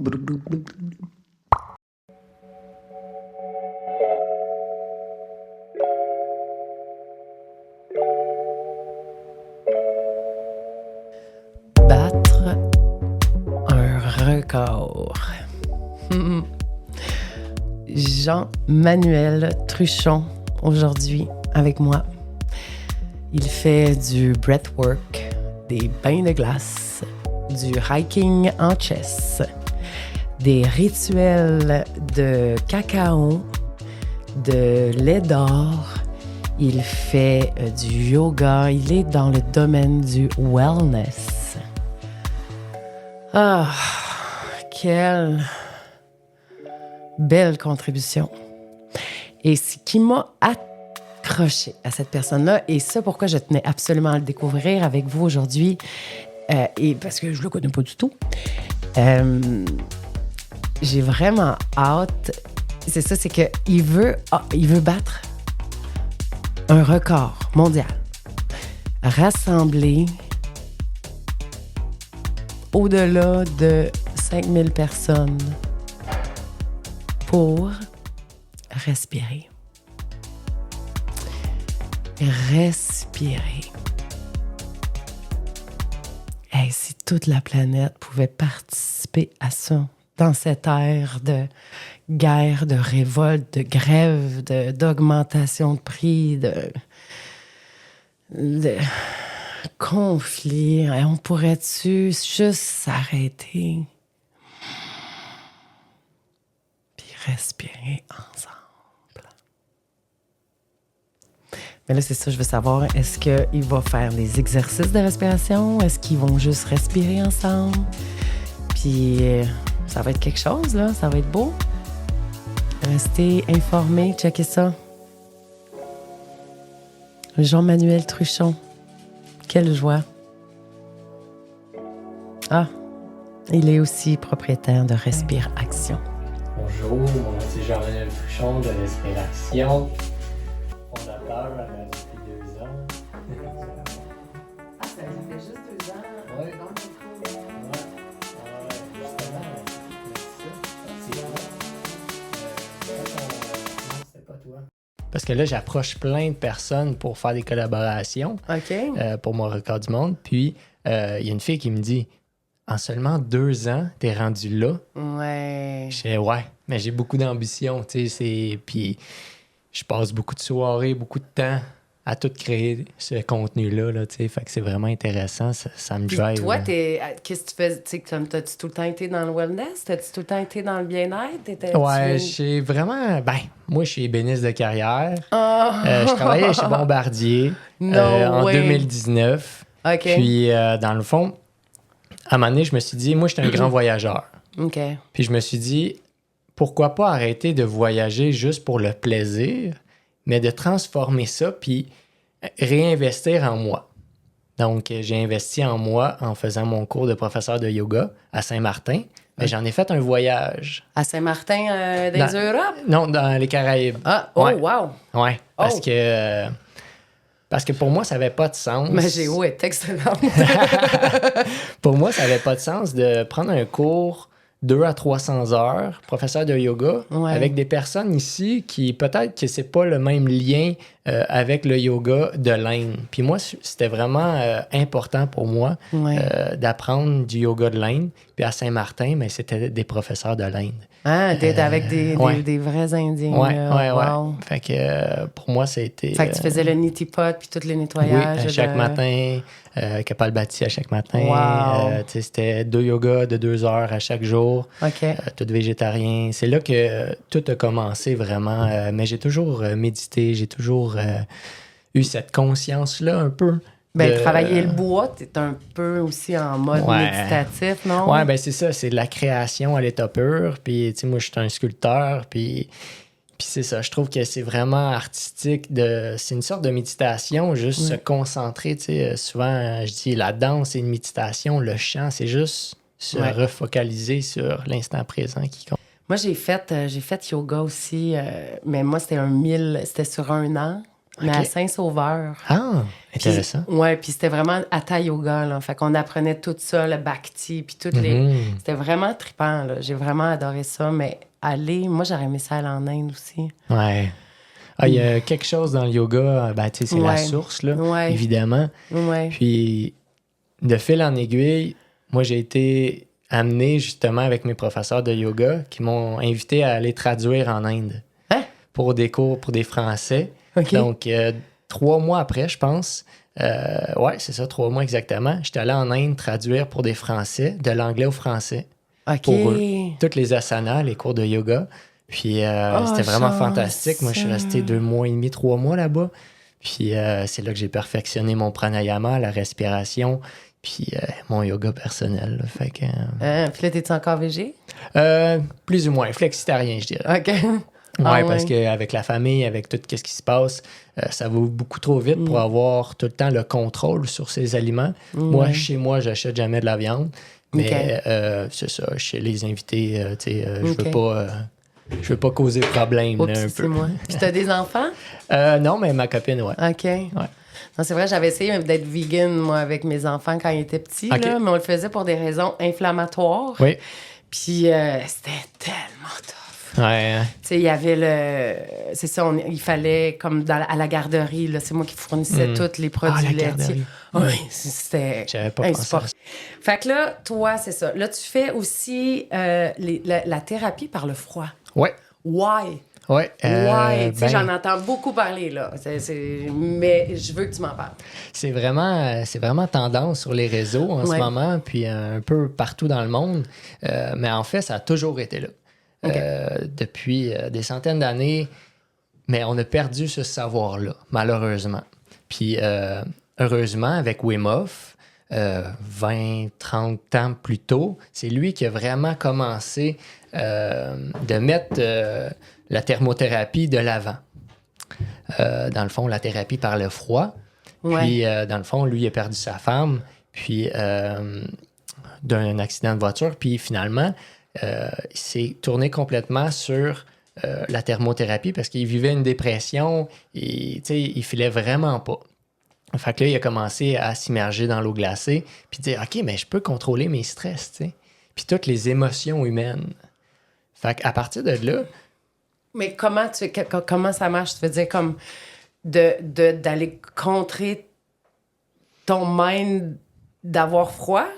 Battre un record. Jean-Manuel Truchon, aujourd'hui, avec moi. Il fait du breathwork, des bains de glace, du hiking en chess, des rituels de cacao, de lait d'or. Il fait du yoga. Il est dans le domaine du wellness. Ah, quelle belle contribution. Et ce qui m'a accroché à cette personne-là, et c'est pourquoi je tenais absolument à le découvrir avec vous aujourd'hui, et parce que je le connais pas du tout, j'ai vraiment hâte. C'est ça, c'est qu'il veut battre un record mondial. Rassembler au-delà de 5000 personnes pour respirer. Respirer. Hey, si toute la planète pouvait participer à ça, dans cette ère de guerre, de révolte, de grève, d'augmentation de prix, de conflit, on pourrait-tu juste s'arrêter puis respirer ensemble? Mais là, c'est ça, je veux savoir, est-ce qu'il va faire des exercices de respiration? Est-ce qu'ils vont juste respirer ensemble? Puis ça va être quelque chose, là. Ça va être beau. Restez informés. Checkez ça. Jean-Manuel Truchon. Quelle joie. Ah, il est aussi propriétaire de Respire Action. Bonjour, mon nom c'est Jean-Manuel Truchon de Respire Action. Fondateur depuis 2 ans. Ah, ça fait juste 2 ans. Oui. Dans le micro. Justement, c'est non, c'était pas toi. Parce que là, j'approche plein de personnes pour faire des collaborations pour mon record du monde. Puis, il y a une fille qui me dit, en seulement 2 ans, t'es rendu là. Ouais. Je dis, ouais, mais j'ai beaucoup d'ambition, tu sais. Puis, je passe beaucoup de soirées, beaucoup de temps à tout créer ce contenu-là, là, tu sais. Fait que c'est vraiment intéressant, ça me drive. Puis toi, qu'est-ce que tu fais? Tu sais, t'as-tu tout le temps été dans le wellness? T'as-tu tout le temps été dans le bien-être? Ouais, j'ai vraiment... moi, je suis ébéniste de carrière. Oh. Je travaillais chez Bombardier en 2019. OK. Puis, dans le fond, à un moment donné, je me suis dit, moi, j'étais un grand voyageur. OK. Puis je me suis dit, pourquoi pas arrêter de voyager juste pour le plaisir, mais de transformer ça puis réinvestir en moi. Donc, j'ai investi en moi en faisant mon cours de professeur de yoga à Saint-Martin. Mais j'en ai fait un voyage. À Saint-Martin des Europes? Non, dans les Caraïbes. Ah, oh, ouais. wow! Oui, parce que pour moi, ça n'avait pas de sens. Mais Géo est excellent. Pour moi, ça n'avait pas de sens de prendre un cours 200 à 300 heures, professeur de yoga, avec des personnes ici qui, peut-être que c'est pas le même lien avec le yoga de l'Inde. Puis moi, c'était vraiment important pour moi d'apprendre du yoga de l'Inde. Puis à Saint-Martin, mais c'était des professeurs de l'Inde. Ah, d'être avec des vrais Indiens. Oui. Fait que pour moi, c'était... Fait que tu faisais le neti-pot puis tous les nettoyages. Oui, à chaque matin, Kapalbhati à chaque matin. Wow. C'était 2 yogas de 2 heures à chaque jour. OK. Tout végétarien. C'est là que tout a commencé vraiment. Mais j'ai toujours médité, j'ai toujours eu cette conscience-là un peu. Travailler le bois, t'es un peu aussi en mode méditatif, non? Oui, c'est ça. C'est de la création à l'état pur. Puis, tu sais, moi, je suis un sculpteur. Puis c'est ça. Je trouve que c'est vraiment artistique. C'est une sorte de méditation, juste se concentrer. Tu sais, souvent, je dis la danse, c'est une méditation. Le chant, c'est juste se refocaliser sur l'instant présent qui compte. Moi, j'ai fait yoga aussi, mais moi, c'était sur 1 an. mais à Saint-Sauveur. Ah, intéressant. Oui, puis c'était vraiment Hatha Yoga, là. Fait qu'on apprenait tout ça, le Bhakti, puis toutes les... C'était vraiment trippant, là. J'ai vraiment adoré ça, mais moi, j'aurais aimé ça aller en Inde aussi. Ouais. Ah, il y a quelque chose dans le yoga, tu sais, c'est la source, là, évidemment. Ouais. Puis, de fil en aiguille, moi, j'ai été amené, justement, avec mes professeurs de yoga qui m'ont invité à aller traduire en Inde pour des cours pour des Français. Okay. Donc, 3 mois après, je pense, c'est ça, 3 mois exactement, j'étais allé en Inde traduire pour des Français, de l'anglais au français, pour eux. Toutes les asanas, les cours de yoga. Puis c'était vraiment fantastique. Moi, je suis resté 2 mois et demi, 3 mois là-bas. Puis c'est là que j'ai perfectionné mon pranayama, la respiration, puis mon yoga personnel. Là. Fait que... puis là, t'es-tu encore végé? Plus ou moins, flexitarien, je dirais. OK. Ouais, parce qu'avec la famille, avec tout ce qui se passe, ça va beaucoup trop vite pour avoir tout le temps le contrôle sur ces aliments. Moi, chez moi, j'achète jamais de la viande. Mais c'est ça, chez les invités, je veux pas causer de problème. Oups, là, un c'est peu. moi. Puis t'as des enfants? Non, mais ma copine, ouais. OK. Ouais. Non, c'est vrai, j'avais essayé d'être vegan, moi, avec mes enfants quand ils étaient petits, là, mais on le faisait pour des raisons inflammatoires. Oui. Puis c'était tellement tough. Ouais. Tu sais, il y avait c'est ça, il fallait, comme à la garderie, là, c'est moi qui fournissais tous les produits laitiers. Oui, c'était insupportable. Fait que là, toi, c'est ça. Là, tu fais aussi la thérapie par le froid. Ouais. Why? Ouais. Tu sais, j'en entends beaucoup parler, là. Mais je veux que tu m'en parles. C'est vraiment tendance sur les réseaux en ce moment, puis un peu partout dans le monde. Mais en fait, ça a toujours été là. Depuis des centaines d'années, mais on a perdu ce savoir-là, malheureusement. Puis, heureusement, avec Wim Hof, 20, 30 ans plus tôt, c'est lui qui a vraiment commencé de mettre la thermothérapie de l'avant. Dans le fond, la thérapie par le froid. Puis, dans le fond, lui, il a perdu sa femme, puis d'un accident de voiture. Puis, finalement, il s'est tourné complètement sur la thermothérapie parce qu'il vivait une dépression et il filait vraiment pas. Fait que là, il a commencé à s'immerger dans l'eau glacée puis dire « OK, mais je peux contrôler mes stress, tu sais. » Puis toutes les émotions humaines. Fait qu'à partir de là... Mais comment ça marche? Tu veux dire comme d'aller contrer ton mind d'avoir froid?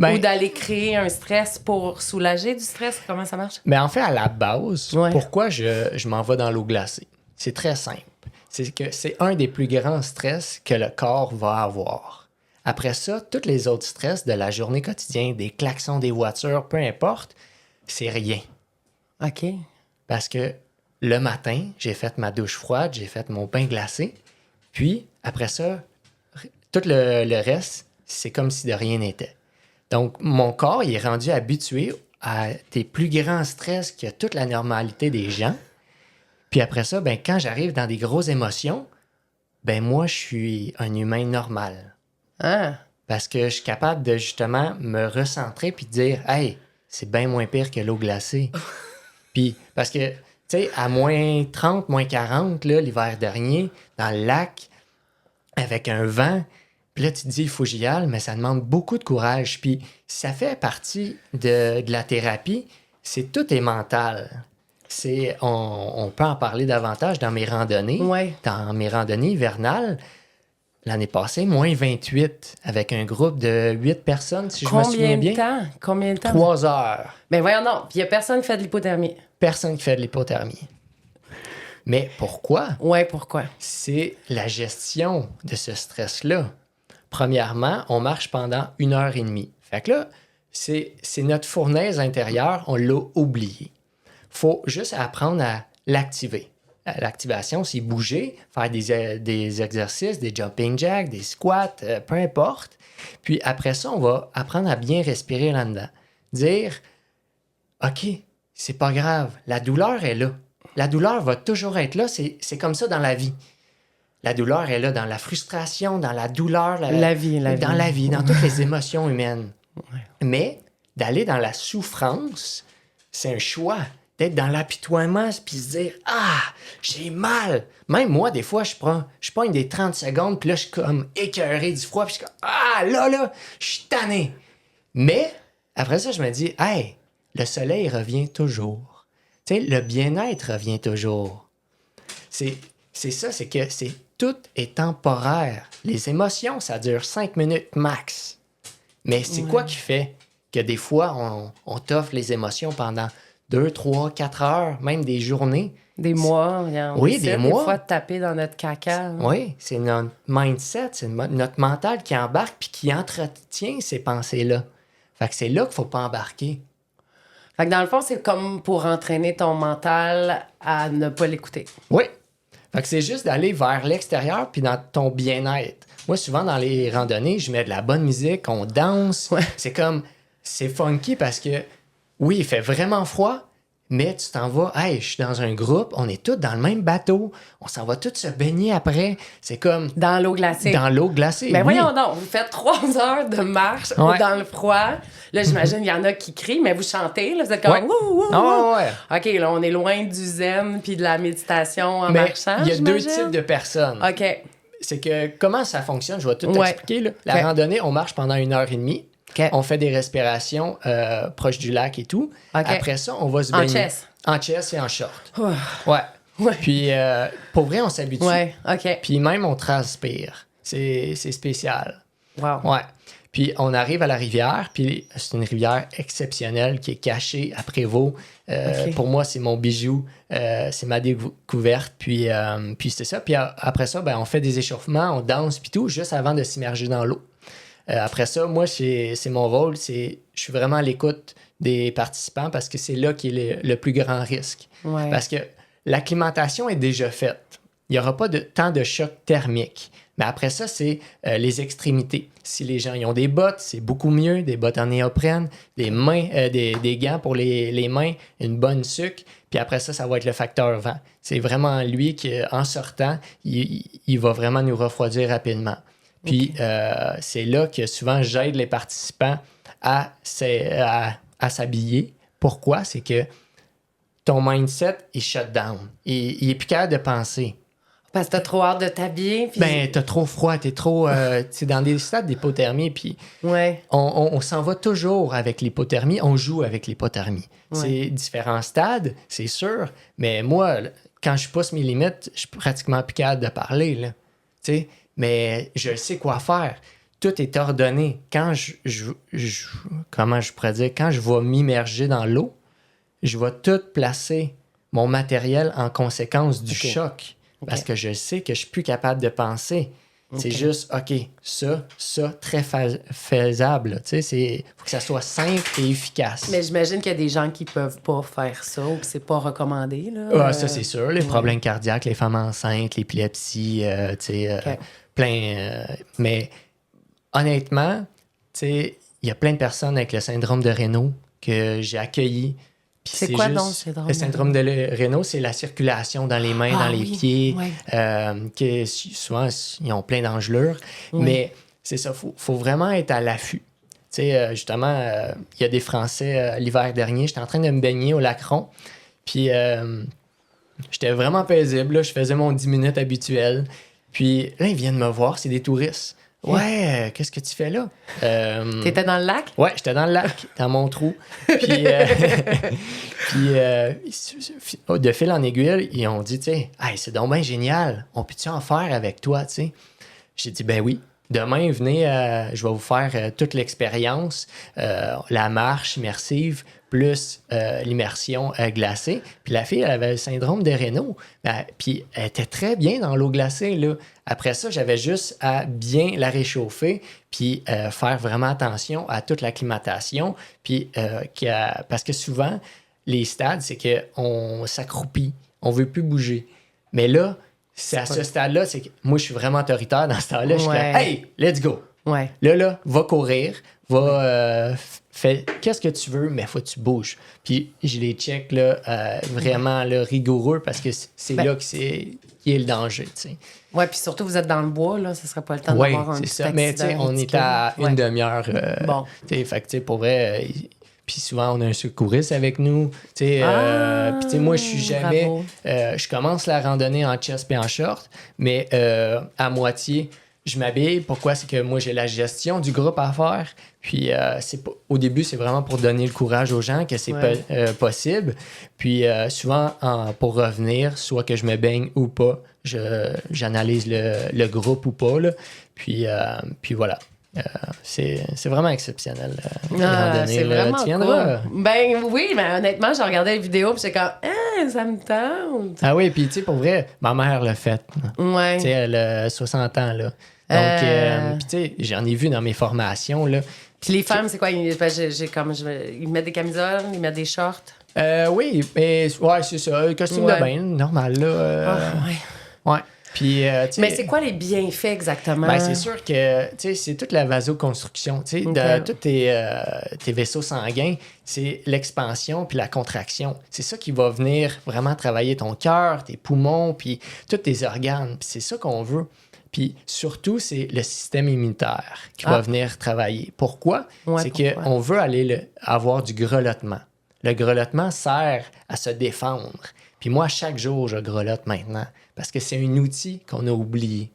Ou d'aller créer un stress pour soulager du stress? Comment ça marche? Mais en fait, à la base, pourquoi je m'en vais dans l'eau glacée? C'est très simple. C'est que c'est un des plus grands stress que le corps va avoir. Après ça, tous les autres stress de la journée quotidienne, des klaxons des voitures, peu importe, c'est rien. OK. Parce que le matin, j'ai fait ma douche froide, j'ai fait mon pain glacé, puis après ça, tout le reste, c'est comme si de rien n'était. Donc, mon corps, il est rendu habitué à des plus grands stress que toute la normalité des gens. Puis après ça, quand j'arrive dans des grosses émotions, moi, je suis un humain normal. Ah. Parce que je suis capable de, justement, me recentrer puis dire « Hey, c'est bien moins pire que l'eau glacée. » Puis, parce que, tu sais, à moins 30, moins 40, là, l'hiver dernier, dans le lac, avec un vent... Puis là, tu te dis, il faut que j'y aille, mais ça demande beaucoup de courage. Puis ça fait partie de la thérapie. Tout est mental. On peut en parler davantage dans mes randonnées. Ouais. Dans mes randonnées hivernales, l'année passée, moins 28, avec un groupe de 8 personnes, si je me souviens bien. Combien de temps? 3 heures. Ben voyons non. Puis il n'y a personne qui fait de l'hypothermie. Personne qui fait de l'hypothermie. Mais pourquoi? Ouais, pourquoi? C'est la gestion de ce stress-là. Premièrement, on marche pendant 1h30. Fait que là, c'est notre fournaise intérieure, on l'a oublié. Faut juste apprendre à l'activer. L'activation, c'est bouger, faire des exercices, des jumping jacks, des squats, peu importe. Puis après ça, on va apprendre à bien respirer là-dedans. Dire, OK, c'est pas grave, la douleur est là. La douleur va toujours être là, c'est comme ça dans la vie. La douleur est là dans la frustration, dans la douleur, dans la vie, dans toutes les émotions humaines. Ouais. Mais d'aller dans la souffrance, c'est un choix. d'être dans l'apitoiement, puis se dire « Ah, j'ai mal! » Même moi, des fois, je prends des 30 secondes, puis là, je suis comme écœuré du froid, puis je suis comme « Ah, là, je suis tanné! » Mais, après ça, je me dis « Hey, le soleil revient toujours. » Tu sais, le bien-être revient toujours. C'est ça, c'est que tout est temporaire. Les émotions, ça dure 5 minutes max. Mais c'est quoi qui fait que des fois, on t'offre les émotions pendant 2, 3, 4 heures, même des journées? Des mois, on Oui, décide des mois. Des fois de taper dans notre caca. Oui, c'est notre mindset, c'est notre mental qui embarque puis qui entretient ces pensées-là. Fait que c'est là qu'il faut pas embarquer. Fait que dans le fond, c'est comme pour entraîner ton mental à ne pas l'écouter. Oui. Fait que c'est juste d'aller vers l'extérieur puis dans ton bien-être. Moi, souvent, dans les randonnées, je mets de la bonne musique, on danse. Ouais. C'est funky parce que, oui, il fait vraiment froid, mais tu t'en vas, hey, je suis dans un groupe, on est tous dans le même bateau, on s'en va tous se baigner après. C'est comme... Dans l'eau glacée. Dans l'eau glacée, Mais oui. voyons donc, vous faites 3 heures de marche dans le froid. Là, j'imagine, il y en a qui crient, mais vous chantez, là, vous êtes comme... Wouh, wouh, wouh. Ouais. OK, là, on est loin du zen puis de la méditation en marchant, il y a j'imagine. 2 types de personnes. OK. C'est que, comment ça fonctionne, je vais tout expliquer. Là. La randonnée, on marche pendant 1h30. Okay. On fait des respirations proches du lac et tout. Okay. Après ça, on va se baigner. En chest. En chest et en short. Ouais. Puis, pour vrai, on s'habitue. Ouais, OK. Puis même, on transpire. C'est spécial. Wow. Ouais. Puis, on arrive à la rivière. Puis, c'est une rivière exceptionnelle qui est cachée à Prévost. Pour moi, c'est mon bijou. C'est ma découverte. Puis c'est ça. Puis après ça, ben, on fait des échauffements, on danse, puis tout, juste avant de s'immerger dans l'eau. Après ça, moi, c'est mon rôle, je suis vraiment à l'écoute des participants parce que c'est là qu'il est le plus grand risque. Ouais. Parce que l'acclimatation est déjà faite. Il n'y aura pas tant de choc thermique. Mais après ça, c'est les extrémités. Si les gens ils ont des bottes, c'est beaucoup mieux. Des bottes en néoprène, des gants pour les mains, une bonne sucre. Puis après ça, ça va être le facteur vent. C'est vraiment lui qui, en sortant, il va vraiment nous refroidir rapidement. Puis c'est là que souvent j'aide les participants à s'habiller. Pourquoi? C'est que ton mindset, il shut down. Il est plus capable de penser. Parce que t'as trop hâte de t'habiller. Puis... Ben, t'as trop froid, t'es trop... c'est dans des stades d'hypothermie, puis on s'en va toujours avec l'hypothermie, on joue avec l'hypothermie. Ouais. C'est différents stades, c'est sûr, mais moi, quand je pousse mes limites, je suis pratiquement plus capable de parler, là. Tu sais, mais je sais quoi faire. Tout est ordonné. Quand comment je pourrais dire, quand je vais m'immerger dans l'eau, je vais tout placer mon matériel en conséquence du choc. Parce que je sais que je suis plus capable de penser. C'est juste, OK, ça, très faisable. Tu sais, il faut que ça soit simple et efficace. Mais j'imagine qu'il y a des gens qui peuvent pas faire ça ou que c'est pas recommandé. Là. Ça, c'est sûr. Les problèmes cardiaques, les femmes enceintes, l'épilepsie, tu sais, plein. Mais honnêtement, tu sais, il y a plein de personnes avec le syndrome de Raynaud que j'ai accueilli. C'est quoi donc le syndrome? Le syndrome de Raynaud, c'est la circulation dans les mains, dans les pieds, que souvent, ils ont plein d'engelures. Oui. Mais c'est ça, faut vraiment être à l'affût. Tu sais, justement, il y a des Français, l'hiver dernier, j'étais en train de me baigner au Lacron, puis j'étais vraiment paisible, là, je faisais mon 10 minutes habituel. Puis là, ils viennent me voir, c'est des touristes. Ouais, qu'est-ce que tu fais là? T'étais dans le lac? Ouais, j'étais dans le lac, dans mon trou. Puis, de fil en aiguille, ils ont dit, tu sais, hey, c'est donc bien génial, on peut-tu en faire avec toi, tu sais? J'ai dit, ben oui. Demain, venez, je vais vous faire toute l'expérience, la marche immersive, plus l'immersion glacée. Puis la fille, elle avait le syndrome de Raynaud. Puis elle était très bien dans l'eau glacée, là. Après ça, j'avais juste à bien la réchauffer, puis faire vraiment attention à toute l'acclimatation. Puis, parce que souvent, les stades, c'est qu'on s'accroupit, on veut plus bouger. Mais là, c'est à ce stade-là, c'est que moi, je suis vraiment autoritaire dans ce stade-là. Je suis comme, hey, let's go. Ouais. Là, va courir, va fais qu'est-ce que tu veux, mais faut que tu bouges. Puis je les check là, vraiment là, rigoureux parce que c'est là qui est le danger, tu sais. Oui, puis surtout, vous êtes dans le bois, là, ce serait pas le temps d'avoir un petit accident. Mais tu sais, on est à une demi-heure. Bon. Fait que tu sais, pour vrai, Puis souvent, on a un secouriste avec nous. Puis moi, je suis jamais... je commence la randonnée en chest et en short, mais à moitié, je m'habille. Pourquoi? C'est que moi, j'ai la gestion du groupe à faire. Puis au début, c'est vraiment pour donner le courage aux gens que c'est possible. Puis souvent, pour revenir, soit que je me baigne ou pas, j'analyse le groupe ou pas. Là. Puis voilà. C'est vraiment exceptionnel. C'est vraiment cool. Ben oui, mais honnêtement, j'ai regardé la vidéo puis c'est comme ça me tente. Ah oui, puis tu sais, pour vrai, ma mère l'a fait. Ouais. Tu sais, elle a 60 ans, là. Donc, tu sais, j'en ai vu dans mes formations, là. Puis les femmes, c'est quoi? Ils mettent des camisoles, ils mettent des shorts? Oui, mais ouais, c'est ça. Le costume de bain, normal, là. Ouais. Puis, mais c'est quoi les bienfaits exactement? Ben, c'est sûr que c'est toute la vasoconstruction. Tous tes vaisseaux sanguins, c'est l'expansion puis la contraction. C'est ça qui va venir vraiment travailler ton cœur, tes poumons, puis tous tes organes. Puis c'est ça qu'on veut. Puis surtout, c'est le système immunitaire qui va venir travailler. Pourquoi? C'est qu'on veut avoir du grelottement. Le grelottement sert à se défendre. Puis moi, chaque jour, je grelotte maintenant parce que c'est un outil qu'on a oublié.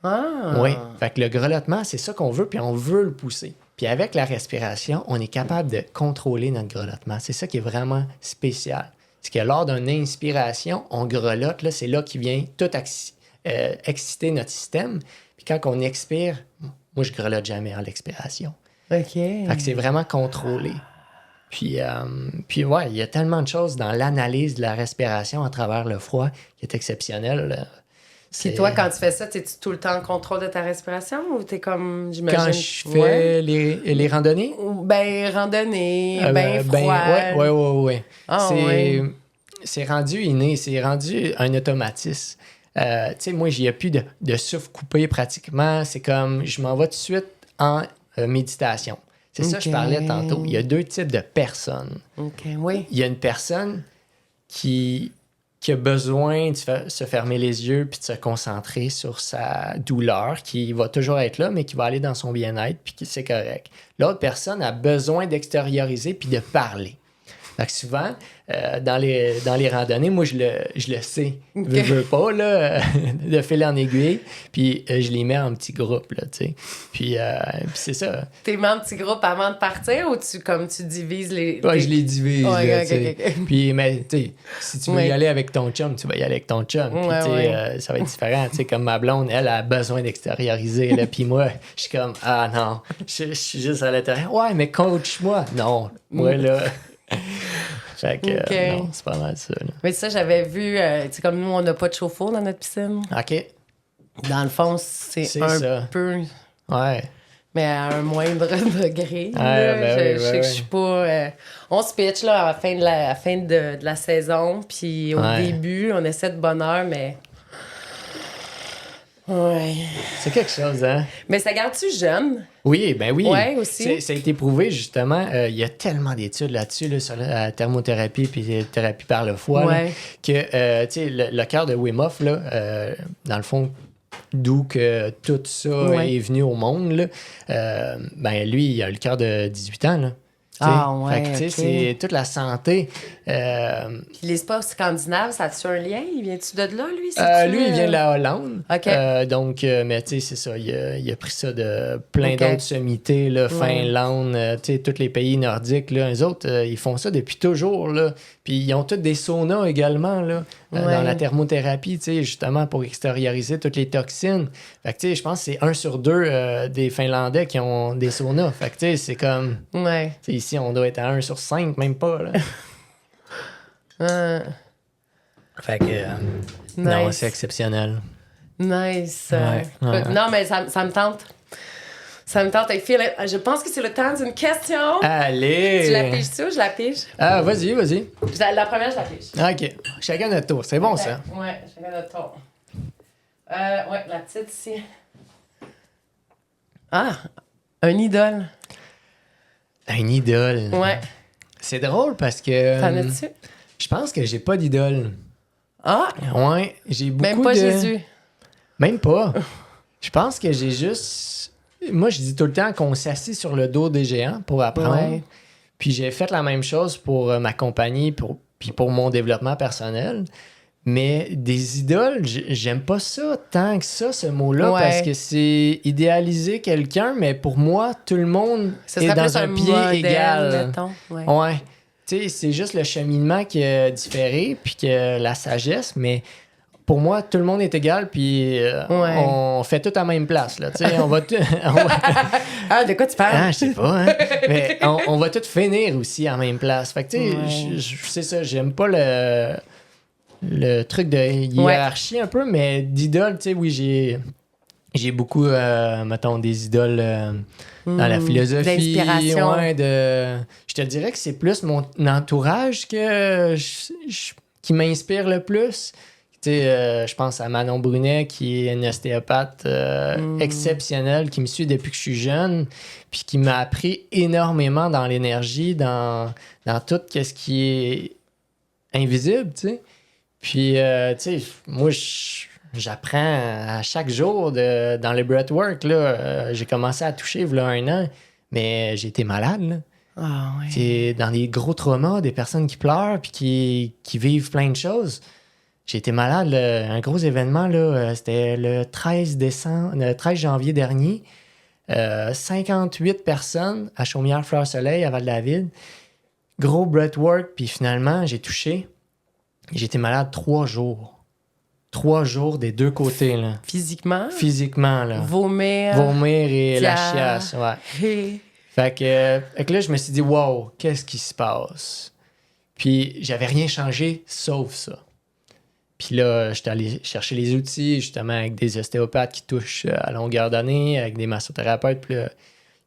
Oui, fait que le grelottement, c'est ça qu'on veut, puis on veut le pousser. Puis avec la respiration, on est capable de contrôler notre grelottement. C'est ça qui est vraiment spécial. C'est que lors d'une inspiration, on grelotte, là, c'est là qui vient tout exciter notre système. Puis quand on expire, moi, je grelotte jamais en l'expiration. OK. Fait que c'est vraiment contrôlé. Puis ouais, il y a tellement de choses dans l'analyse de la respiration à travers le froid qui est exceptionnel. Puis toi, quand tu fais ça, es-tu tout le temps en contrôle de ta respiration ou t'es comme, j'imagine... Quand je fais les randonnées? Ben, randonnée, froid. Oui. C'est rendu inné, c'est rendu un automatisme. Tu sais, moi, il n'y a plus de souffle coupé pratiquement. C'est comme, je m'en vais tout de suite en méditation. C'est ça que je parlais tantôt. Il y a 2 types de personnes. Oui. Il y a une personne qui a besoin de se fermer les yeux puis de se concentrer sur sa douleur, qui va toujours être là, mais qui va aller dans son bien-être puis c'est correct. L'autre personne a besoin d'extérioriser puis de parler. Fait que souvent, dans les randonnées, moi, je le sais. Je veux pas, là, de fil en aiguille. Puis je les mets en petits groupes, là, tu sais. Puis c'est ça. T'es mis en petits groupes avant de partir ou tu divises les... Ouais, je les divise, là, tu sais. Puis, mais, tu sais, si tu veux y aller avec ton chum, tu vas y aller avec ton chum. Puis, tu sais, ça va être différent. Tu sais, comme ma blonde, elle a besoin d'extérioriser, là. Puis moi, je suis comme, ah non, je suis juste à l'intérieur. Ouais, mais coach-moi. Non, moi, là... Fait que, non, c'est pas mal ça. Là. Mais ça, j'avais vu, tu sais, comme nous, on n'a pas de chauffe-eau dans notre piscine. OK. Dans le fond, c'est un peu... Ouais. Mais à un moindre degré. Je sais que je suis pas... on se pitch là, à la fin de la saison, puis au début, on essaie de bonne heure, mais... Ouais. C'est quelque chose, hein? Mais ça garde-tu jeune? Oui, ben oui. Oui, aussi. Ça a été prouvé, justement. Il y a tellement d'études là-dessus, là, sur la thermothérapie puis la thérapie par le foie, là, que, tu sais, le cœur de Wim Hof, là, dans le fond, d'où que tout ça est venu au monde, là, ben lui, il a le cœur de 18 ans, là. Fait que, c'est toute la santé. Puis les sports scandinaves, ça a-tu un lien? Il vient-tu de là, lui? Lui, il vient de la Hollande. OK. Donc, mais tu sais, c'est ça. Il a pris ça de plein d'autres sommités, là, Finlande, tu sais, tous les pays nordiques, là. Eux autres, ils font ça depuis toujours, là. Puis ils ont tous des saunas également, là, dans la thermothérapie, tu sais, justement pour extérioriser toutes les toxines. Fait que, tu sais, je pense que c'est 1 sur 2 des Finlandais qui ont des saunas. Fait que, tu sais, c'est comme... Ouais. Ici, on doit être à 1 sur 5, même pas, là. Fait que... non, c'est exceptionnel. Nice. Non, mais ça me tente. Ça me tente. Je pense que c'est le temps d'une question. Allez! Tu la piges-tu ou je la pige? Ah, vas-y. La première, je la pige. OK. Chacun notre tour. C'est bon, ça? Ouais, chacun notre tour. Ouais, la petite ici. Ah! Un idole. Un idole? Ouais. C'est drôle parce que... T'en as-tu? Je pense que j'ai pas d'idole. Ah! Ouais, j'ai beaucoup Même pas Jésus? Même pas. Je pense que j'ai juste... Moi, je dis tout le temps qu'on s'assit sur le dos des géants pour apprendre. Ouais. Puis j'ai fait la même chose pour ma compagnie, puis pour mon développement personnel. Mais des idoles, j'aime pas ça tant que ça, ce mot-là, parce que c'est idéaliser quelqu'un, mais pour moi, tout le monde est dans un pied égal. Mettons. Ouais. Tu sais, c'est juste le cheminement qui est différé, puis que la sagesse, mais pour moi, tout le monde est égal, puis on fait tout à la même place, là. Tu sais, on va tout... Ah, de quoi tu parles? Ah, je sais pas, hein. Mais on va tout finir aussi à la même place. Fait que, tu sais, c'est ça, j'aime pas le truc de hiérarchie un peu, mais d'idole, tu sais, oui, j'ai beaucoup, mettons, des idoles dans la philosophie. D'inspiration. Ouais, je te dirais que c'est plus mon entourage qui m'inspire le plus. Tu sais, je pense à Manon Brunet, qui est une ostéopathe exceptionnelle, qui me suit depuis que je suis jeune, puis qui m'a appris énormément dans l'énergie, dans tout ce qui est invisible, tu sais. Puis, tu sais, moi, j'apprends à chaque jour dans le breathwork, là. J'ai commencé à toucher il y a 1 an, mais j'ai été malade, là. Ah, ouais. C'est dans des gros traumas, des personnes qui pleurent puis qui vivent plein de choses. J'ai été malade, un gros événement, là, c'était le 13 janvier dernier. 58 personnes à Chaumière-Fleur-Soleil, à Val-David. Gros breathwork, puis finalement, j'ai touché. J'ai été malade 3 jours. 3 jours des 2 côtés, là. Physiquement? Physiquement, là. Vomir et la chiasse, ouais. Fait que là, je me suis dit, wow, qu'est-ce qui se passe? Puis, j'avais rien changé sauf ça. Puis là, j'étais allé chercher les outils, justement, avec des ostéopathes qui touchent à longueur d'année, avec des massothérapeutes. Puis là,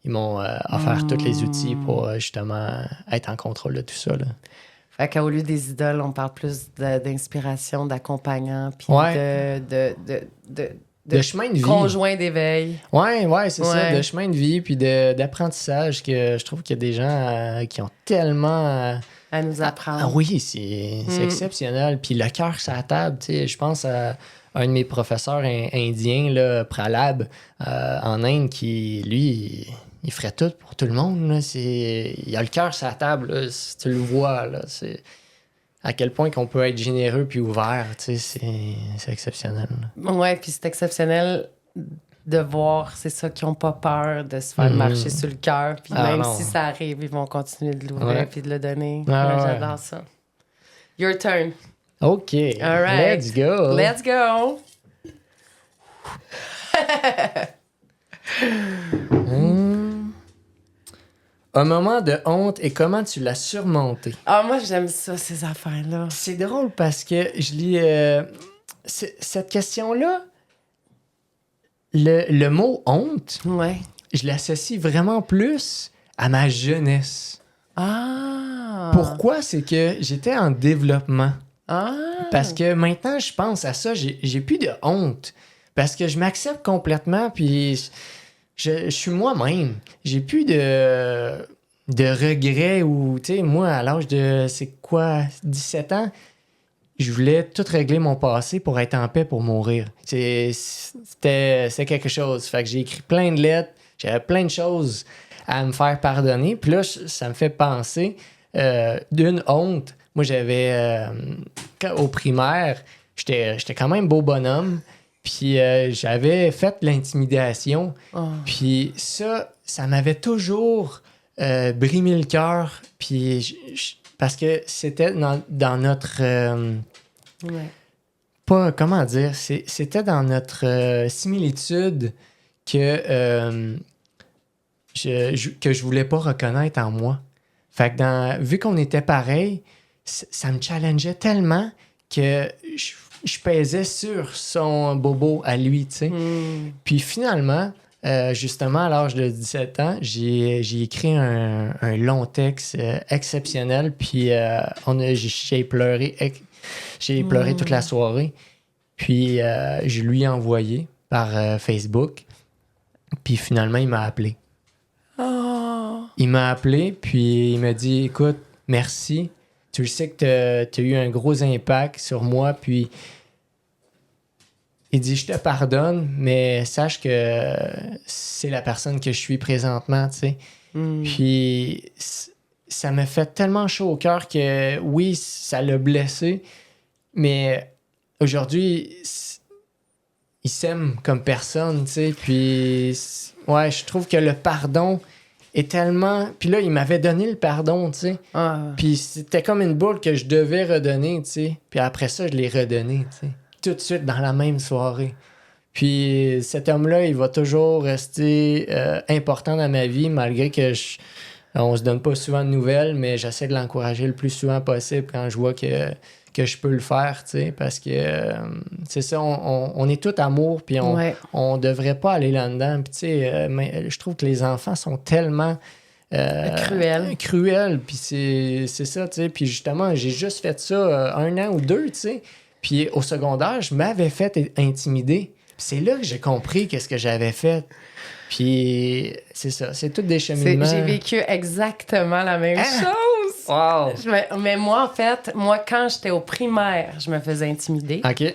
ils m'ont offert tous les outils pour, justement, être en contrôle de tout ça, là. Fait qu'au lieu des idoles, on parle plus d'inspiration, d'accompagnant, puis de chemin de vie. Conjoint d'éveil. Ouais, c'est ça, de chemin de vie, puis d'apprentissage, que je trouve qu'il y a des gens qui ont tellement... à nous apprendre. Ah oui, c'est exceptionnel. Puis le cœur sur la table, tu sais, je pense à un de mes professeurs indiens, là, Pralab, en Inde, qui, lui, il ferait tout pour tout le monde, là. Il a le cœur sur la table, là, si tu le vois, là, c'est... À quel point qu'on peut être généreux puis ouvert, tu sais, c'est exceptionnel. Oui, puis c'est exceptionnel de voir, c'est ça, qui n'ont pas peur de se faire marcher sur le cœur. Puis même si ça arrive, ils vont continuer de l'ouvrir puis de le donner. J'adore ça. Your turn. OK. All right. Let's go. Let's go. Un moment de honte et comment tu l'as surmonté? Ah, moi, j'aime ça, ces affaires-là. C'est drôle parce que je lis... cette question-là, le mot honte, je l'associe vraiment plus à ma jeunesse. Ah! Pourquoi? C'est que j'étais en développement. Ah! Parce que maintenant, je pense à ça, j'ai plus de honte. Parce que je m'accepte complètement, puis... Je suis moi-même. J'ai plus de regrets ou, tu sais, moi, à l'âge de, 17 ans, je voulais tout régler mon passé pour être en paix pour mourir. C'était quelque chose. Fait que j'ai écrit plein de lettres, j'avais plein de choses à me faire pardonner. Puis là, ça me fait penser d'une honte. Moi, j'avais, au primaire, j'étais quand même beau bonhomme. Puis j'avais fait l'intimidation. Oh. Puis ça m'avait toujours brimé le cœur. Puis parce que c'était dans notre... pas, comment dire? C'était dans notre similitude que je voulais pas reconnaître en moi. Fait que vu qu'on était pareil, ça me challengeait tellement que... je pesais sur son bobo à lui, tu sais. Puis finalement, justement, à l'âge de 17 ans, j'ai écrit un long texte exceptionnel, puis j'ai pleuré. J'ai pleuré toute la soirée. Puis je lui ai envoyé par Facebook. Puis finalement, il m'a appelé. Oh. Il m'a appelé, puis il m'a dit, écoute, merci. Tu sais que tu as eu un gros impact sur moi, puis il dit, je te pardonne, mais sache que c'est la personne que je suis présentement, tu sais. Puis ça me fait tellement chaud au cœur que, oui, ça l'a blessé, mais aujourd'hui, il s'aime comme personne, tu sais, puis ouais, je trouve que le pardon est tellement... Puis là, il m'avait donné le pardon, tu sais, puis c'était comme une boule que je devais redonner, tu sais, puis après ça, je l'ai redonné, tu sais, tout de suite dans la même soirée. Puis cet homme-là, il va toujours rester important dans ma vie, malgré que on se donne pas souvent de nouvelles, mais j'essaie de l'encourager le plus souvent possible quand je vois que je peux le faire, tu sais, parce que c'est ça, on est tout amour, puis on devrait pas aller là-dedans. Puis tu sais, je trouve que les enfants sont tellement cruels, puis c'est ça, tu sais. Puis justement, j'ai juste fait ça 1 an ou 2, tu sais. Puis au secondaire, je m'avais fait intimider. C'est là que j'ai compris qu'est-ce que j'avais fait. Puis c'est ça, c'est tout des cheminements. J'ai vécu exactement la même chose. Wow! Mais moi, en fait, quand j'étais au primaire, je me faisais intimider. OK.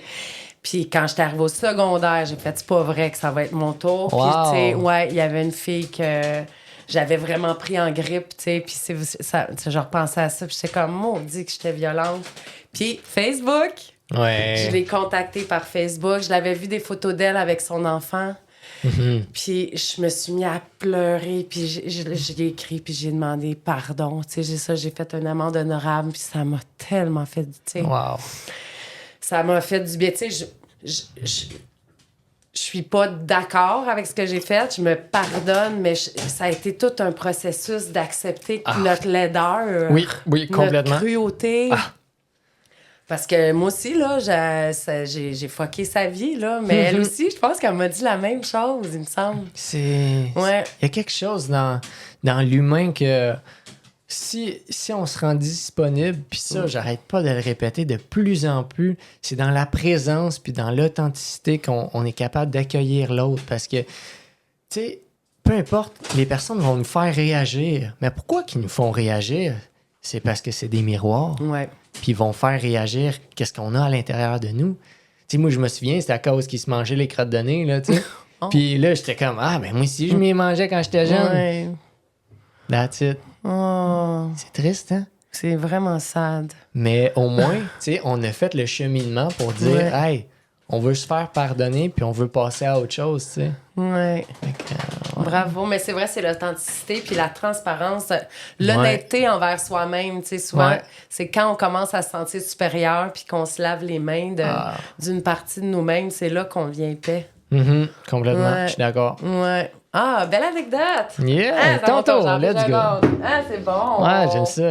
Puis quand j'étais arrivée au secondaire, j'ai fait, c'est pas vrai que ça va être mon tour. Wow. Puis, tu sais, ouais, il y avait une fille que j'avais vraiment pris en grippe, tu sais. Puis je repensais à ça, puis j'étais comme, maudit que j'étais violente. Puis Facebook, je l'ai contactée par Facebook. Je l'avais vu des photos d'elle avec son enfant. Mm-hmm. Puis je me suis mis à pleurer, puis je l'ai écrit, puis j'ai demandé pardon. Tu sais, j'ai fait une amende honorable, puis ça m'a tellement fait, tu sais. Wow. Ça m'a fait du bien. Tu sais, je suis pas d'accord avec ce que j'ai fait, je me pardonne, mais ça a été tout un processus d'accepter notre laideur, oui, complètement. notre cruauté. Parce que moi aussi, là, j'ai fucké sa vie, là. Mais elle aussi, je pense qu'elle m'a dit la même chose, il me semble. Ouais. Il y a quelque chose dans l'humain que si on se rend disponible, puis ça, j'arrête pas de le répéter de plus en plus, c'est dans la présence puis dans l'authenticité qu'on est capable d'accueillir l'autre. Parce que, tu sais, peu importe, les personnes vont nous faire réagir. Mais pourquoi qu'ils nous font réagir? C'est parce que c'est des miroirs. Ouais. Puis ils vont faire réagir qu'est-ce qu'on a à l'intérieur de nous. Tu sais, moi, je me souviens, c'était à cause qu'ils se mangeaient les crottes de nez, là, tu sais. Puis là, j'étais comme, ben moi aussi, je m'y mangeais quand j'étais jeune. Ouais. That's it. C'est triste, hein? C'est vraiment sad. Mais au moins, tu sais, on a fait le cheminement pour dire, hey, on veut se faire pardonner, puis on veut passer à autre chose, tu sais. Ouais. Bravo, mais c'est vrai, c'est l'authenticité puis la transparence, l'honnêteté envers soi-même, tu sais, souvent, c'est quand on commence à se sentir supérieur puis qu'on se lave les mains d'une partie de nous-mêmes, c'est là qu'on devient épais. Complètement, je suis d'accord. Ouais. Ah, belle anecdote! Yeah, tonton, let's go! Ah, c'est bon! Ouais,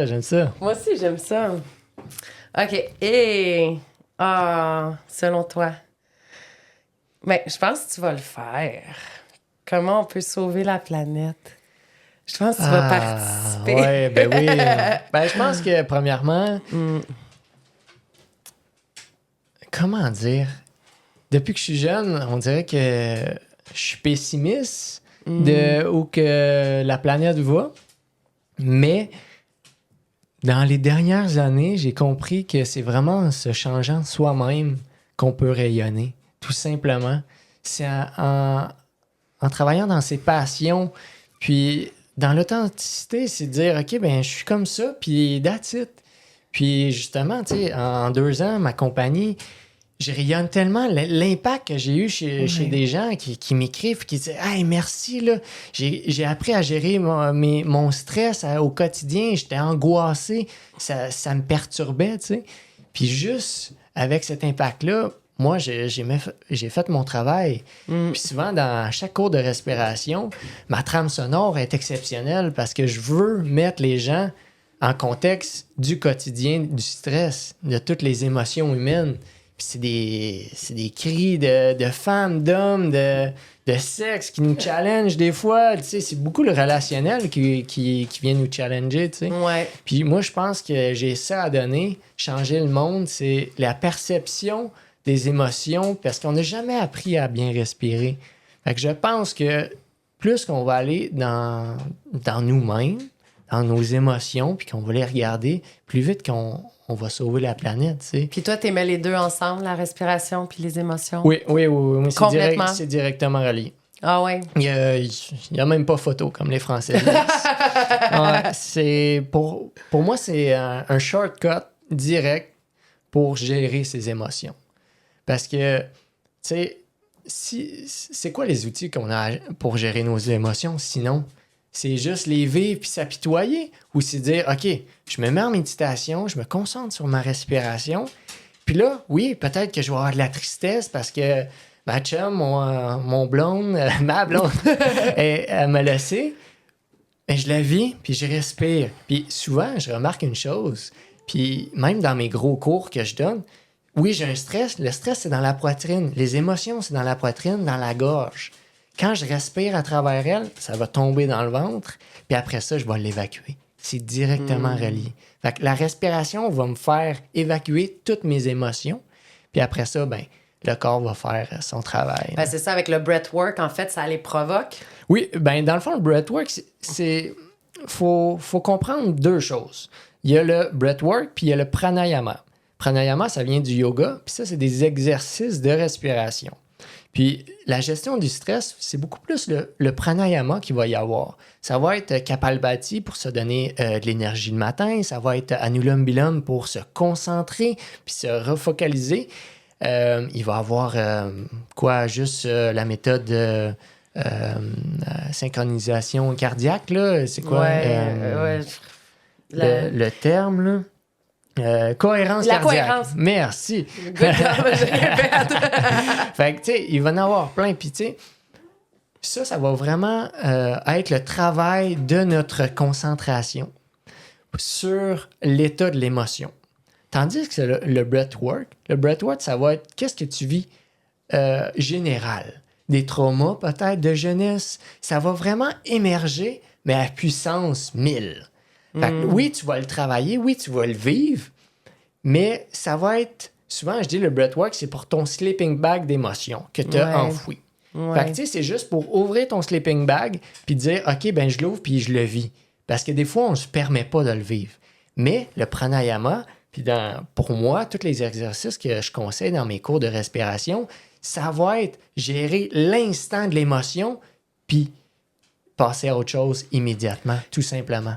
j'aime ça. Moi aussi, j'aime ça. OK, et... selon toi? Ben, je pense que tu vas le faire. Comment on peut sauver la planète? Je pense que tu vas participer. Ouais, ben oui. Ben, je pense que, premièrement, comment dire? Depuis que je suis jeune, on dirait que je suis pessimiste de où que la planète va. Mais dans les dernières années, j'ai compris que c'est vraiment en se changeant soi-même qu'on peut rayonner, tout simplement. C'est en travaillant dans ses passions, puis dans l'authenticité, c'est de dire, OK, ben je suis comme ça, puis that's it. Puis justement, tu sais, en 2 ans, ma compagnie, je rayonne tellement l'impact que j'ai eu chez des gens qui m'écrivent, qui disent « Hey, merci, là. J'ai appris à gérer mon stress au quotidien. J'étais angoissé. Ça me perturbait, tu sais. » Puis juste avec cet impact-là, moi, j'ai fait mon travail. Puis souvent, dans chaque cours de respiration, ma trame sonore est exceptionnelle parce que je veux mettre les gens en contexte du quotidien, du stress, de toutes les émotions humaines. Puis c'est des cris de femmes, d'hommes, de sexe qui nous challenge des fois. Tu sais, c'est beaucoup le relationnel qui vient nous challenger, tu sais. Ouais. Puis moi, je pense que j'ai ça à donner, changer le monde, c'est la perception des émotions, parce qu'on n'a jamais appris à bien respirer. Fait que je pense que plus qu'on va aller dans nous-mêmes, dans nos émotions, puis qu'on va les regarder, plus vite qu'on va sauver la planète, tu sais. Puis toi, t'aimais les deux ensemble, la respiration puis les émotions? Oui. Complètement. C'est directement relié. Ah ouais? Il y a même pas photo, comme les Français disent. Pour moi, c'est un shortcut direct pour gérer ses émotions. Parce que, tu sais, c'est quoi les outils qu'on a pour gérer nos émotions? Sinon, c'est juste les vivre puis s'apitoyer, ou c'est dire, OK, je me mets en méditation, je me concentre sur ma respiration, puis là, oui, peut-être que je vais avoir de la tristesse parce que ma chum, mon blonde, ma blonde, elle m'a laissé, mais je la vis, puis je respire. Puis souvent, je remarque une chose, puis même dans mes gros cours que je donne, oui, j'ai un stress. Le stress, c'est dans la poitrine. Les émotions, c'est dans la poitrine, dans la gorge. Quand je respire à travers elle, ça va tomber dans le ventre, puis après ça, je vais l'évacuer. C'est directement relié. Fait que la respiration va me faire évacuer toutes mes émotions, puis après ça, ben, le corps va faire son travail. Ben, c'est ça, avec le breathwork, en fait, ça les provoque. Oui, ben dans le fond, le breathwork, faut comprendre deux choses. Il y a le breathwork, puis il y a le pranayama. Pranayama, ça vient du yoga, puis ça, c'est des exercices de respiration. Puis la gestion du stress, c'est beaucoup plus le pranayama qu'il va y avoir. Ça va être Kapalbhati pour se donner de l'énergie le matin, ça va être Anulom Vilom pour se concentrer puis se refocaliser. Il va y avoir juste la méthode synchronisation cardiaque, là. C'est quoi? Le terme, là? Cohérence cardiaque. Cohérence. Merci. Fait que, tu sais, il va en avoir plein. Puis, tu sais, ça va vraiment être le travail de notre concentration sur l'état de l'émotion. Tandis que le breathwork, ça va être qu'est-ce que tu vis général. Des traumas, peut-être, de jeunesse. Ça va vraiment émerger, mais à puissance 1000. Fait que, oui, tu vas le travailler, oui, tu vas le vivre, mais ça va être... Souvent, je dis le breathwork, c'est pour ton sleeping bag d'émotions que tu as enfoui. Fait que, tu sais, c'est juste pour ouvrir ton sleeping bag puis dire, OK, ben je l'ouvre puis je le vis. Parce que des fois, on ne se permet pas de le vivre. Mais le pranayama, puis pour moi, tous les exercices que je conseille dans mes cours de respiration, ça va être gérer l'instant de l'émotion puis passer à autre chose immédiatement, tout simplement.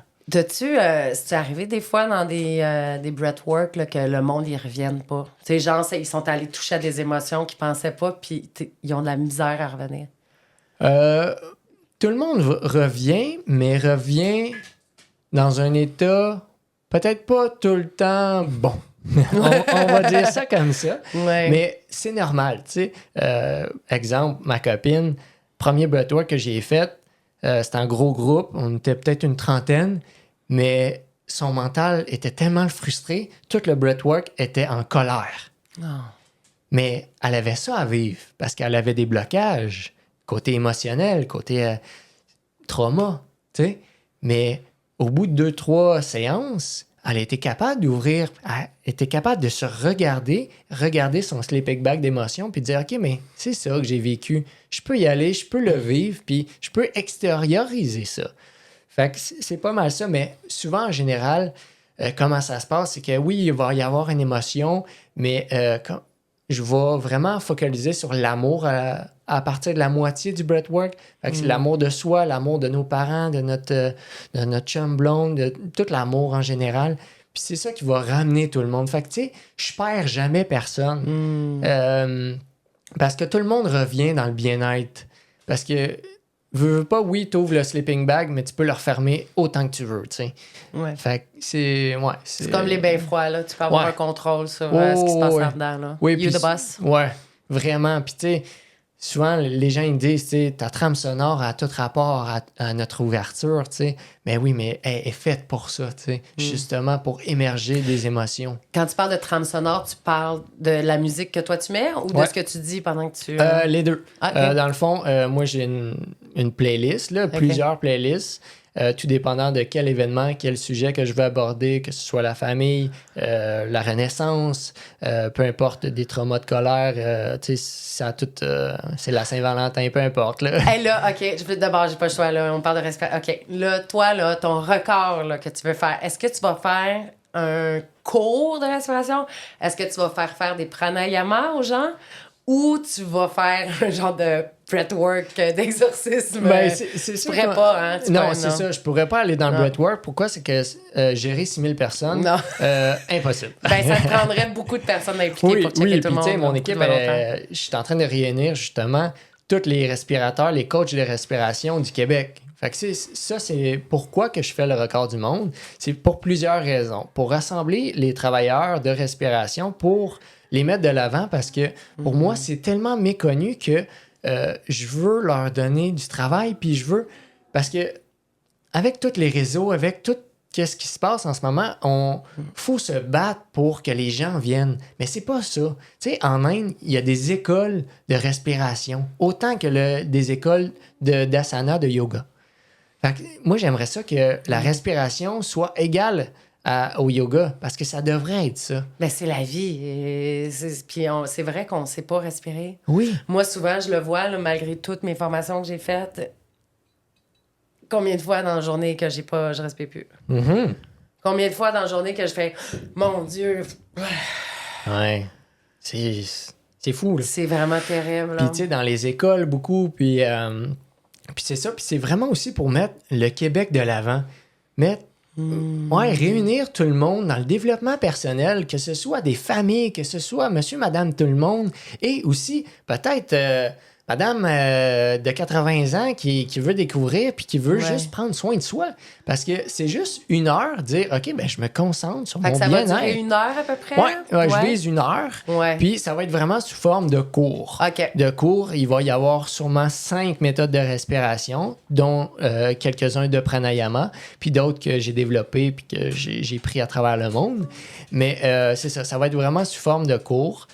C'est arrivé des fois dans des breathwork là, que le monde y revienne pas? Tu sais, genre, ils sont allés toucher à des émotions qu'ils pensaient pas, puis ils ont de la misère à revenir. Tout le monde revient, mais revient dans un état peut-être pas tout le temps bon. on va dire ça comme ça. Ouais. Mais c'est normal, tu sais. Exemple, ma copine, premier breathwork que j'ai fait, c'était un gros groupe, on était peut-être une trentaine, mais son mental était tellement frustré, tout le breathwork était en colère. Oh. Mais elle avait ça à vivre, parce qu'elle avait des blocages, côté émotionnel, côté trauma, tu sais. Mais au bout de 2-3 séances, elle était capable d'ouvrir, elle était capable de se regarder son sleeping bag d'émotions, puis de dire, OK, mais c'est ça que j'ai vécu. Je peux y aller, je peux le vivre, puis je peux extérioriser ça. Fait que c'est pas mal ça, mais souvent, en général, comment ça se passe, c'est que oui, il va y avoir une émotion, mais quand je vais vraiment focaliser sur l'amour à partir de la moitié du breathwork. Fait que c'est l'amour de soi, l'amour de nos parents, de notre chum blonde, de tout l'amour en général. Puis c'est ça qui va ramener tout le monde. Fait que, tu sais, je perds jamais personne. Parce que tout le monde revient dans le bien-être. Parce que, veux pas, oui, t'ouvres le sleeping bag, mais tu peux le refermer autant que tu veux, tu sais. Ouais. Fait que c'est... Ouais, c'est comme les bains froids, là. Tu peux avoir un contrôle sur ce qui se passe là-dedans, là. Oui, you the boss. Ouais, vraiment. Puis, tu sais, souvent, les gens, ils disent, tu sais, ta trame sonore a tout rapport à notre ouverture, tu sais. Mais oui, mais elle est faite pour ça, tu sais. Justement, pour émerger des émotions. Quand tu parles de trame sonore, tu parles de la musique que toi, tu mets ou de ce que tu dis pendant que tu... Les deux. Okay. Dans le fond, moi, j'ai une playlist, là, plusieurs playlists. Tout dépendant de quel événement, quel sujet que je veux aborder, que ce soit la famille, la renaissance, peu importe, des traumas de colère, tu sais, ça tout, c'est la Saint-Valentin, peu importe. Là. Hey, là, OK, d'abord, j'ai pas le choix, là, on parle de respect. OK, là, toi, là, ton record là, que tu veux faire, est-ce que tu vas faire un cours de respiration? Est-ce que tu vas faire des pranayamas aux gens? ou tu vas faire un genre de breathwork, d'exorcisme. Ben, c'est tu pourrais pas, hein? Non, c'est ça. Je pourrais pas aller dans le breathwork. Pourquoi? C'est que gérer 6000 personnes, impossible. Ben, ça te prendrait beaucoup de personnes impliquées pour checker tout le monde. Mon équipe, je suis en train de réunir justement tous les respirateurs, les coachs de respiration du Québec. Fait que c'est pourquoi que je fais le record du monde. C'est pour plusieurs raisons. Pour rassembler les travailleurs de respiration, pour les mettre de l'avant, parce que pour moi, c'est tellement méconnu que je veux leur donner du travail, puis je veux... Parce que avec tous les réseaux, avec tout ce qui se passe en ce moment, faut se battre pour que les gens viennent. Mais c'est pas ça. Tu sais, en Inde, il y a des écoles de respiration, autant que des écoles d'asana, de yoga. Fait que moi, j'aimerais ça que la respiration soit égale au yoga, parce que ça devrait être ça. Ben, c'est la vie. Puis c'est vrai qu'on ne sait pas respirer. Oui. Moi, souvent, je le vois, là, malgré toutes mes formations que j'ai faites. Combien de fois dans la journée que je respire plus? Mm-hmm. Combien de fois dans la journée que je fais « Mon Dieu! » Ouais. C'est fou, là. C'est vraiment terrible. Puis, tu sais, dans les écoles, beaucoup, puis c'est ça. Puis c'est vraiment aussi pour mettre le Québec de l'avant. Réunir tout le monde dans le développement personnel, que ce soit des familles, que ce soit monsieur, madame, tout le monde, et aussi peut-être madame de 80 ans qui veut découvrir puis qui veut juste prendre soin de soi. Parce que c'est juste 1 heure, dire OK, ben je me concentre sur mon bien-être. Ça va durer 1 heure à peu près? Ouais. Je vise 1 heure. Ouais. Puis ça va être vraiment sous forme de cours. OK. De cours, il va y avoir sûrement 5 méthodes de respiration, dont quelques-uns de pranayama, puis d'autres que j'ai développés puis que j'ai pris à travers le monde. Mais c'est ça va être vraiment sous forme de cours.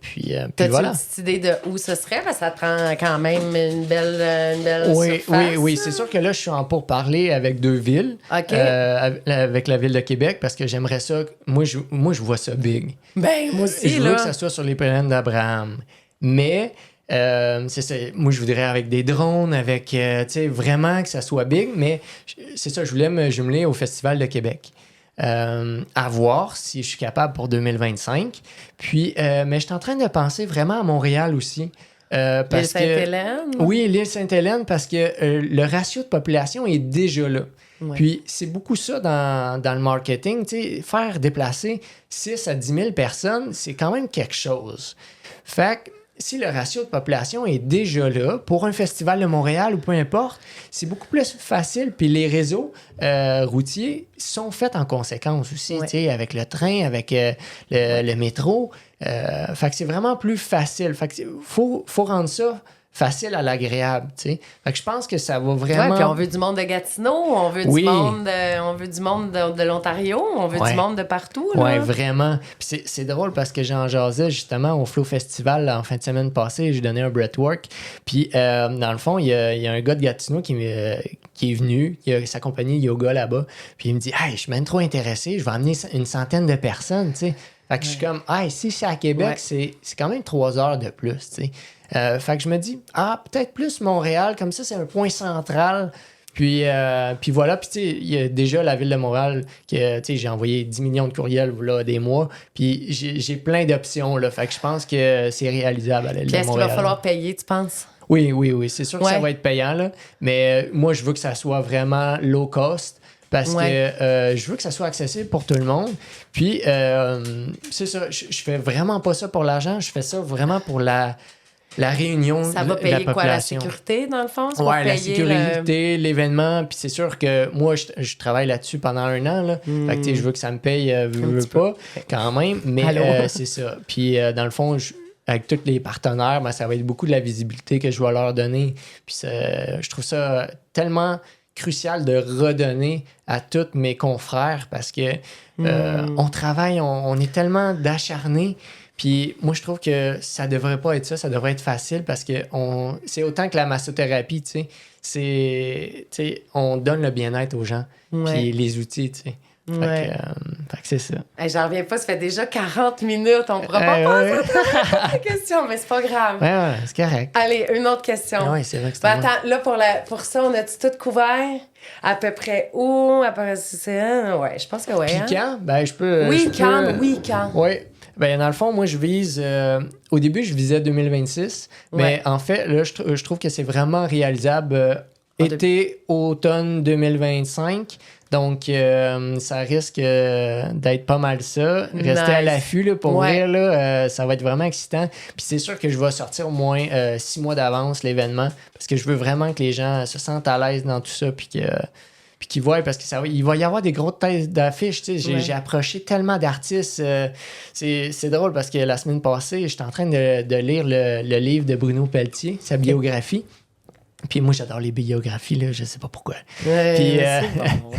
Puis voilà. T'as-tu une petite idée de où ce serait? Parce que ça te prend quand même une belle surface. Oui. C'est sûr que là, je suis en pourparlers avec 2 villes. OK. Avec la ville de Québec, parce que j'aimerais ça... Moi, je vois ça big. Ben, moi aussi, je veux que ça soit sur les plaines d'Abraham. Mais... c'est ça. Moi, je voudrais avec des drones, avec, tu sais, vraiment que ça soit big, mais c'est ça, je voulais me jumeler au Festival de Québec. À voir si je suis capable pour 2025. Puis, mais je suis en train de penser vraiment à Montréal aussi. L'île Sainte-Hélène? Oui, l'île Sainte-Hélène, parce que le ratio de population est déjà là. Ouais. Puis, c'est beaucoup ça dans le marketing. Tu sais, faire déplacer 6 à 10 000 personnes, c'est quand même quelque chose. Fait que, si le ratio de population est déjà là, pour un festival de Montréal ou peu importe, c'est beaucoup plus facile. Puis les réseaux routiers sont faits en conséquence aussi, tu sais, avec le train, avec le métro. Fait que c'est vraiment plus facile. Fait que faut rendre ça facile à l'agréable, tu sais. Fait que je pense que ça va vraiment... Ouais, puis on veut du monde de Gatineau, on veut du monde de l'Ontario, on veut du monde de partout, là. Ouais, vraiment. Puis c'est drôle parce que j'en jasais justement au Flow Festival là, en fin de semaine passée, j'ai donné un breathwork. Puis dans le fond, il y a un gars de Gatineau qui est venu, il a sa compagnie Yoga là-bas, puis il me dit « Hey, je suis même trop intéressé, je vais amener une centaine de personnes, tu sais. » Fait que je suis comme « Hey, si c'est à Québec, c'est quand même 3 heures de plus, tu sais. » Fait que je me dis, peut-être plus Montréal, comme ça, c'est un point central. Puis voilà, puis tu sais, il y a déjà la ville de Montréal, que tu sais, j'ai envoyé 10 millions de courriels là, des mois, puis j'ai plein d'options, là. Fait que je pense que c'est réalisable à l'île de Montréal. Est-ce qu'il va falloir payer, tu penses? Oui, c'est sûr que ça va être payant, là. Mais moi, je veux que ça soit vraiment low cost. Parce que je veux que ça soit accessible pour tout le monde. Puis, c'est ça, je fais vraiment pas ça pour l'argent, je fais ça vraiment pour la réunion de la population. Ça va payer quoi, la sécurité, dans le fond? Oui, la sécurité, l'événement. Puis c'est sûr que moi, je travaille là-dessus pendant 1 an. Là. Fait que, tu sais, je veux que ça me paye, veux pas, quand même. Mais c'est ça. Puis dans le fond, avec tous les partenaires, ça va être beaucoup de la visibilité que je vais leur donner. Puis je trouve ça tellement crucial de redonner à tous mes confrères parce que on travaille, on est tellement d'acharnés. Puis moi, je trouve que ça devrait pas être ça devrait être facile parce que c'est autant que la massothérapie, tu sais, on donne le bien-être aux gens, puis les outils, tu sais. Fait que c'est ça. Hey, j'en reviens pas, ça fait déjà 40 minutes, on pourra pas passer à la question, mais c'est pas grave. Ouais, c'est correct. Allez, une autre question. Oui, c'est vrai que c'est attends, là, pour ça, on a-tu tout couvert? À peu près où? À peu près, ouais, je pense que oui. Puis quand? Ben, je peux... Oui, quand? Oui. Ben, dans le fond, moi, je vise... au début, je visais 2026, mais en fait, là, je trouve que c'est vraiment réalisable automne 2025. Donc, ça risque d'être pas mal ça. Rester à l'affût, là, pour vrai, là, ça va être vraiment excitant. Puis c'est sûr que je vais sortir au moins 6 mois d'avance l'événement parce que je veux vraiment que les gens se sentent à l'aise dans tout ça puis qu'ils voient, parce qu'il va y avoir des grosses têtes d'affiches. J'ai approché tellement d'artistes. C'est drôle parce que la semaine passée, j'étais en train de lire le livre de Bruno Pelletier, sa biographie. Puis moi, j'adore les biographies, là, je sais pas pourquoi. Puis,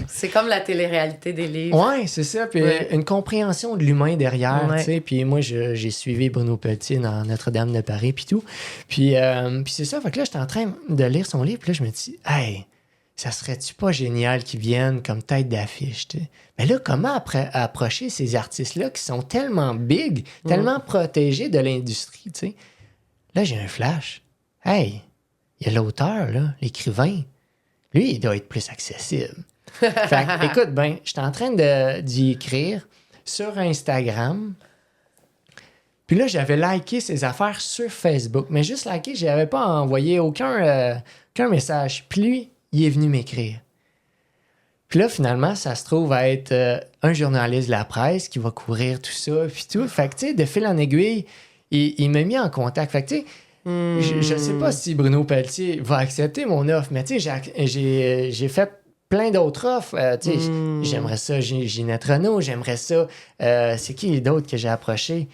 c'est comme la télé-réalité des livres. Oui, c'est ça. Puis une compréhension de l'humain derrière, tu sais. Puis moi, j'ai suivi Bruno Pelletier dans Notre-Dame de Paris, puis tout. Puis c'est ça. Fait que là, j'étais en train de lire son livre, puis là, je me dis, hey, ça serait-tu pas génial qu'ils viennent comme tête d'affiche, tu sais? Mais là, comment approcher ces artistes-là qui sont tellement big, tellement protégés de l'industrie, tu sais? Là, j'ai un flash. Hey! Il y a l'auteur, là, l'écrivain. Lui, il doit être plus accessible. Fait que, écoute, j'étais en train d'y écrire sur Instagram. Puis là, j'avais liké ses affaires sur Facebook. Mais juste liké, je n'avais pas envoyé aucun message. Puis lui, il est venu m'écrire. Puis là, finalement, ça se trouve à être un journaliste de la presse qui va couvrir tout ça, puis tout. Fait que, tu sais, de fil en aiguille, il m'a mis en contact. Fait que, tu sais, je ne sais pas si Bruno Pelletier va accepter mon offre, mais tu sais, j'ai fait plein d'autres offres. Tu sais, j'aimerais ça, Ginette Renault, j'aimerais ça. C'est qui d'autres que j'ai approché?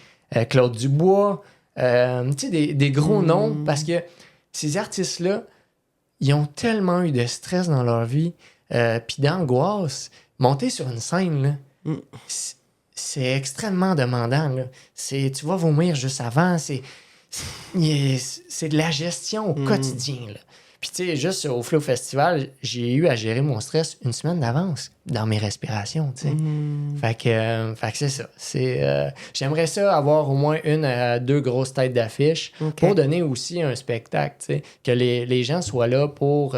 Claude Dubois. Tu sais, des gros noms, parce que ces artistes-là, ils ont tellement eu de stress dans leur vie, puis d'angoisse. Monter sur une scène, là, c'est extrêmement demandant. Là. Tu vas vomir juste avant, c'est de la gestion au quotidien. Là. Puis, tu sais, juste au Flow Festival, j'ai eu à gérer mon stress une semaine d'avance dans mes respirations, tu sais. Fait que c'est ça. J'aimerais ça avoir au moins 1 à 2 grosses têtes d'affiche pour donner aussi un spectacle, tu sais. Que les gens soient là pour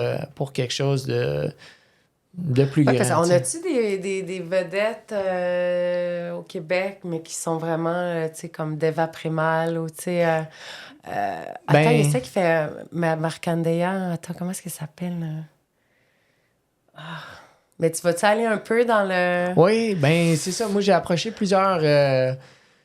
quelque chose de plus grand. On a-tu des vedettes au Québec, mais qui sont vraiment, tu sais, comme Deva Prémal ou, tu sais... attends, il y a ça qui fait Markandeya. Attends, comment est-ce qu'elle s'appelle? Mais tu vas-tu aller un peu dans le... Oui, c'est ça. Moi, j'ai approché plusieurs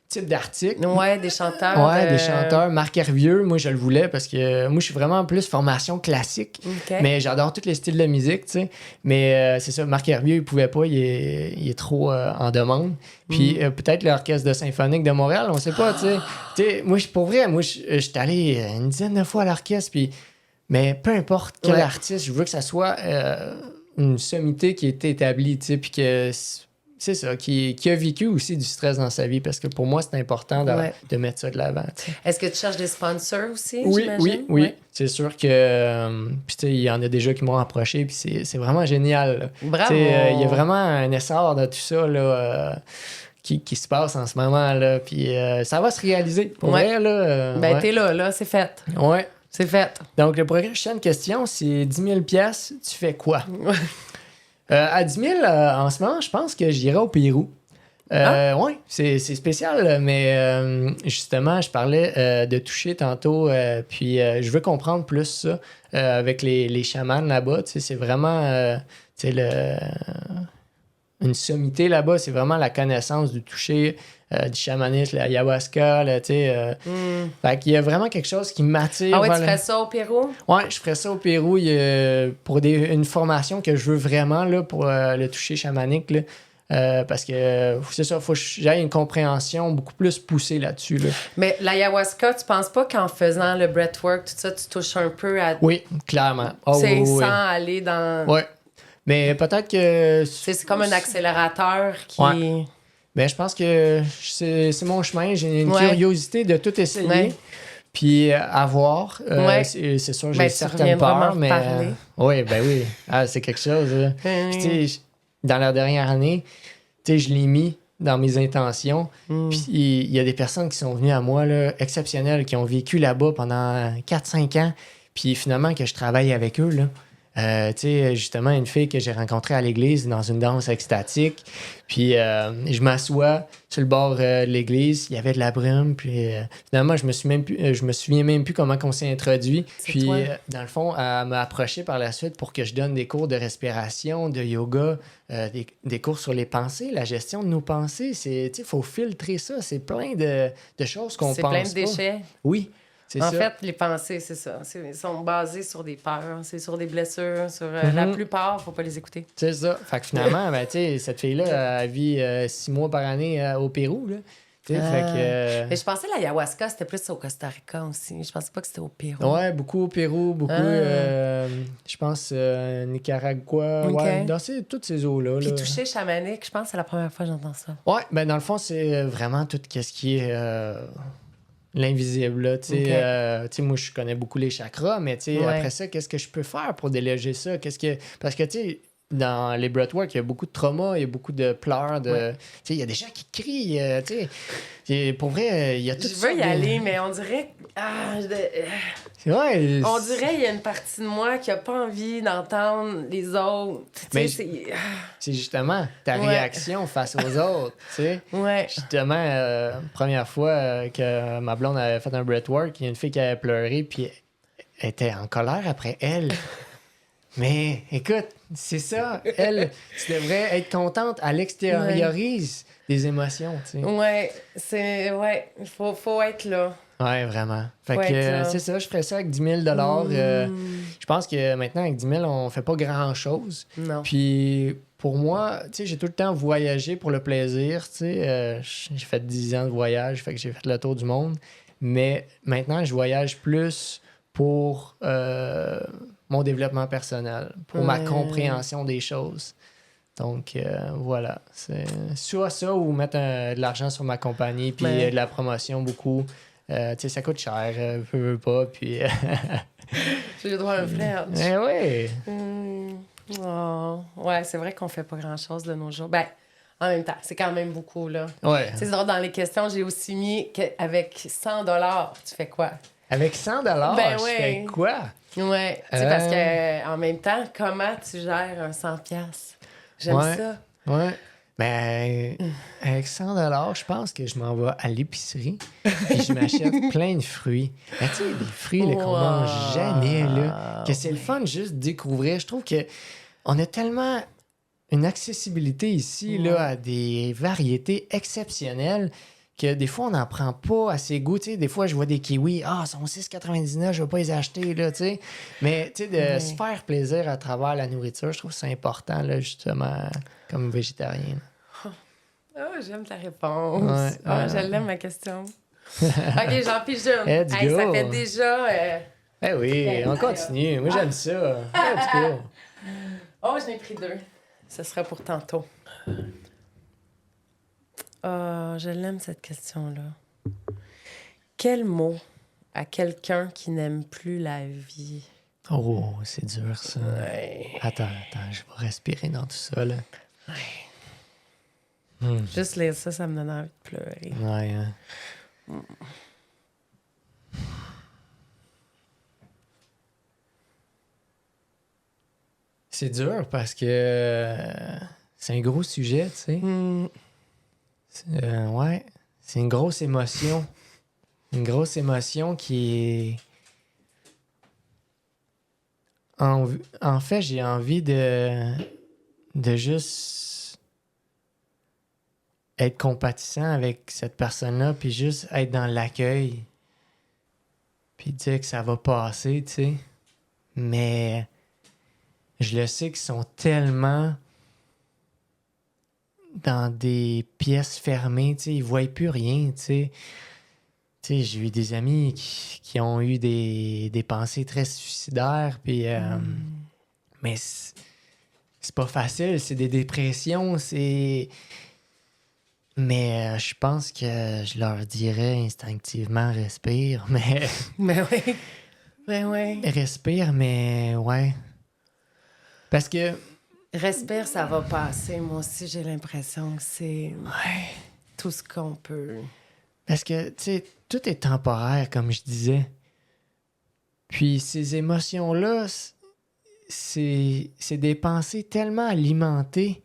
types d'articles. Ouais, des chanteurs. Ouais, des chanteurs. Marc Hervieux, moi, je le voulais parce que moi, je suis vraiment plus formation classique. Mais j'adore tous les styles de musique, tu sais. Mais c'est ça, Marc Hervieux, il pouvait pas. Il est trop en demande. Puis peut-être l'Orchestre de symphonique de Montréal, on sait pas, tu sais. Moi, pour vrai, je suis allé une dizaine de fois à l'orchestre, mais peu importe quel artiste, je veux que ça soit une sommité qui est établie, tu sais, puis que... C'est ça, qui a vécu aussi du stress dans sa vie, parce que pour moi, c'est important de mettre ça de l'avant. T'sais. Est-ce que tu cherches des sponsors aussi, oui, j'imagine? Oui. C'est sûr que... puis tu sais, il y en a déjà qui m'ont approché, puis c'est vraiment génial. Là. Bravo! Il y a vraiment un essor de tout ça, là... Qui se passe en ce moment, là. Puis ça va se réaliser. Pour vrai, là... t'es là, c'est fait. Ouais. C'est fait. Donc, la prochaine question, c'est 10 000 $, tu fais quoi? À 10 000, en ce moment, je pense que j'irai au Pérou. Oui, c'est spécial, mais justement, je parlais de toucher tantôt, puis je veux comprendre plus ça avec les chamans là-bas. C'est vraiment une sommité là-bas, c'est vraiment la connaissance du toucher, du chamanisme, l'ayahuasca. Fait qu'il y a vraiment quelque chose qui m'attire. Ah ouais, tu ferais ça au Pérou? Oui, je ferais ça au Pérou pour une formation que je veux vraiment là, pour le toucher chamanique. Là, parce que c'est ça, il faut que j'aille une compréhension beaucoup plus poussée là-dessus. Là. Mais l'ayahuasca, tu penses pas qu'en faisant le breathwork, tout ça, tu touches un peu à... Oui, clairement. Sans aller dans... Oui. Mais peut-être que... C'est comme un accélérateur qui... Ouais. Mais je pense que c'est mon chemin. J'ai une curiosité de tout essayer. Ouais. Puis à voir. C'est sûr, j'ai certaines peurs, mais... oui. Ah, c'est quelque chose. Puis tu sais, dans la dernière année, tu sais, je l'ai mis dans mes intentions. Puis il y a des personnes qui sont venues à moi, là, exceptionnelles, qui ont vécu là-bas pendant 4-5 ans. Puis finalement, que je travaille avec eux, là, Tu sais, justement, une fille que j'ai rencontrée à l'église dans une danse extatique. Puis je m'assois sur le bord de l'église, il y avait de la brume. Puis finalement, je me souviens même plus comment on s'est introduit. Puis dans le fond, elle m'a approché par la suite pour que je donne des cours de respiration, de yoga, des cours sur les pensées, la gestion de nos pensées. Il faut filtrer ça. C'est plein de choses qu'on pense pas. C'est plein de déchets. Oui. En fait, les pensées, c'est ça. Ils sont basés sur des peurs, c'est sur des blessures. Sur la plupart, il ne faut pas les écouter. C'est ça. Fait que finalement, cette fille-là, elle vit 6 mois par année au Pérou. Là. Mais je pensais que l'ayahuasca, c'était plus au Costa Rica aussi. Je pensais pas que c'était au Pérou. Ouais, beaucoup au Pérou, beaucoup, je pense, Nicaragua. Okay. Ouais, dans toutes ces eaux-là. Puis toucher chamanique, je pense que c'est la première fois que j'entends ça. Ouais, ben dans le fond, c'est vraiment tout ce qui est l'invisible. Là, moi, je connais beaucoup les chakras, mais après ça, qu'est-ce que je peux faire pour déléger ça? Parce que, tu sais, dans les breathwork, il y a beaucoup de trauma, il y a beaucoup de pleurs. Il y a des gens qui crient. Pour vrai, il y a tout ça. Je veux y aller, mais on dirait... on dirait qu'il y a une partie de moi qui n'a pas envie d'entendre les autres. Mais c'est justement ta réaction face aux autres. Ouais. Justement, première fois que ma blonde avait fait un breathwork, il y a une fille qui avait pleuré, puis elle était en colère après elle. Mais écoute, c'est ça. Elle, tu devrais être contente. Elle extériorise des émotions. Ouais, il faut être là. Ouais, vraiment. Fait que c'est ça, je ferais ça avec 10 000 Je pense que maintenant, avec 10 000 on fait pas grand-chose. Non. Puis pour moi, tu sais, j'ai tout le temps voyagé pour le plaisir. Tu sais, j'ai fait 10 ans de voyage, fait que j'ai fait le tour du monde. Mais maintenant, je voyage plus pour mon développement personnel, pour ma compréhension des choses. Donc, voilà. C'est soit ça ou mettre de l'argent sur ma compagnie, puis de la promotion beaucoup. Tu sais, ça coûte cher, veux pas, puis... J'ai le droit à un flair. Eh oui! Ouais, c'est vrai qu'on fait pas grand-chose de nos jours. Ben, en même temps, c'est quand même beaucoup, là. Ouais. Tu sais, dans les questions, j'ai aussi mis qu'avec 100 $, tu fais quoi? Avec 100 je fais quoi? Ouais, tu sais, parce que en même temps, comment tu gères un 100$? J'aime ça. Ouais. Mais avec 100 je pense que je m'en vais à l'épicerie et je m'achète plein de fruits. Tu sais, des fruits là, qu'on mange jamais, là, que c'est le fun juste de découvrir. Je trouve que on a tellement une accessibilité ici là, à des variétés exceptionnelles que des fois, on n'en prend pas assez goût. Tu sais, des fois, je vois des kiwis, ils sont 6,99, je ne vais pas les acheter. Là, tu sais. Mais tu sais, de se faire plaisir à travers la nourriture, je trouve que c'est important, là, justement, comme végétarien. J'aime ta réponse. Je l'aime, ma question. OK, j'en pige une. Let's go. Ça fait déjà... Eh oui, on continue. Moi, j'aime ça. Let's go. Oh, j'en ai pris 2. Ce sera pour tantôt. Je l'aime, cette question-là. Quel mot à quelqu'un qui n'aime plus la vie? Oh, c'est dur, ça. Ouais. Attends, je vais respirer dans tout ça, là. Ouais. Juste lire ça, ça me donne envie de pleurer. Ouais, hein. C'est dur parce que c'est un gros sujet, tu sais. Ouais, c'est une grosse émotion. Une grosse émotion qui est... En fait, j'ai envie de juste être compatissant avec cette personne-là, puis juste être dans l'accueil, puis dire que ça va passer, tu sais. Mais je le sais qu'ils sont tellement dans des pièces fermées, tu sais, ils voient plus rien, tu sais. Tu sais, j'ai eu des amis qui ont eu des pensées très suicidaires, puis... Mais c'est pas facile, c'est des dépressions, c'est... Mais je pense que je leur dirais instinctivement « respire », mais... Mais oui, mais oui. Respire, mais ouais. Parce que... Respire, ça va passer. Moi aussi, j'ai l'impression que c'est tout ce qu'on peut. Parce que, tu sais, tout est temporaire, comme je disais. Puis ces émotions-là, c'est des pensées tellement alimentées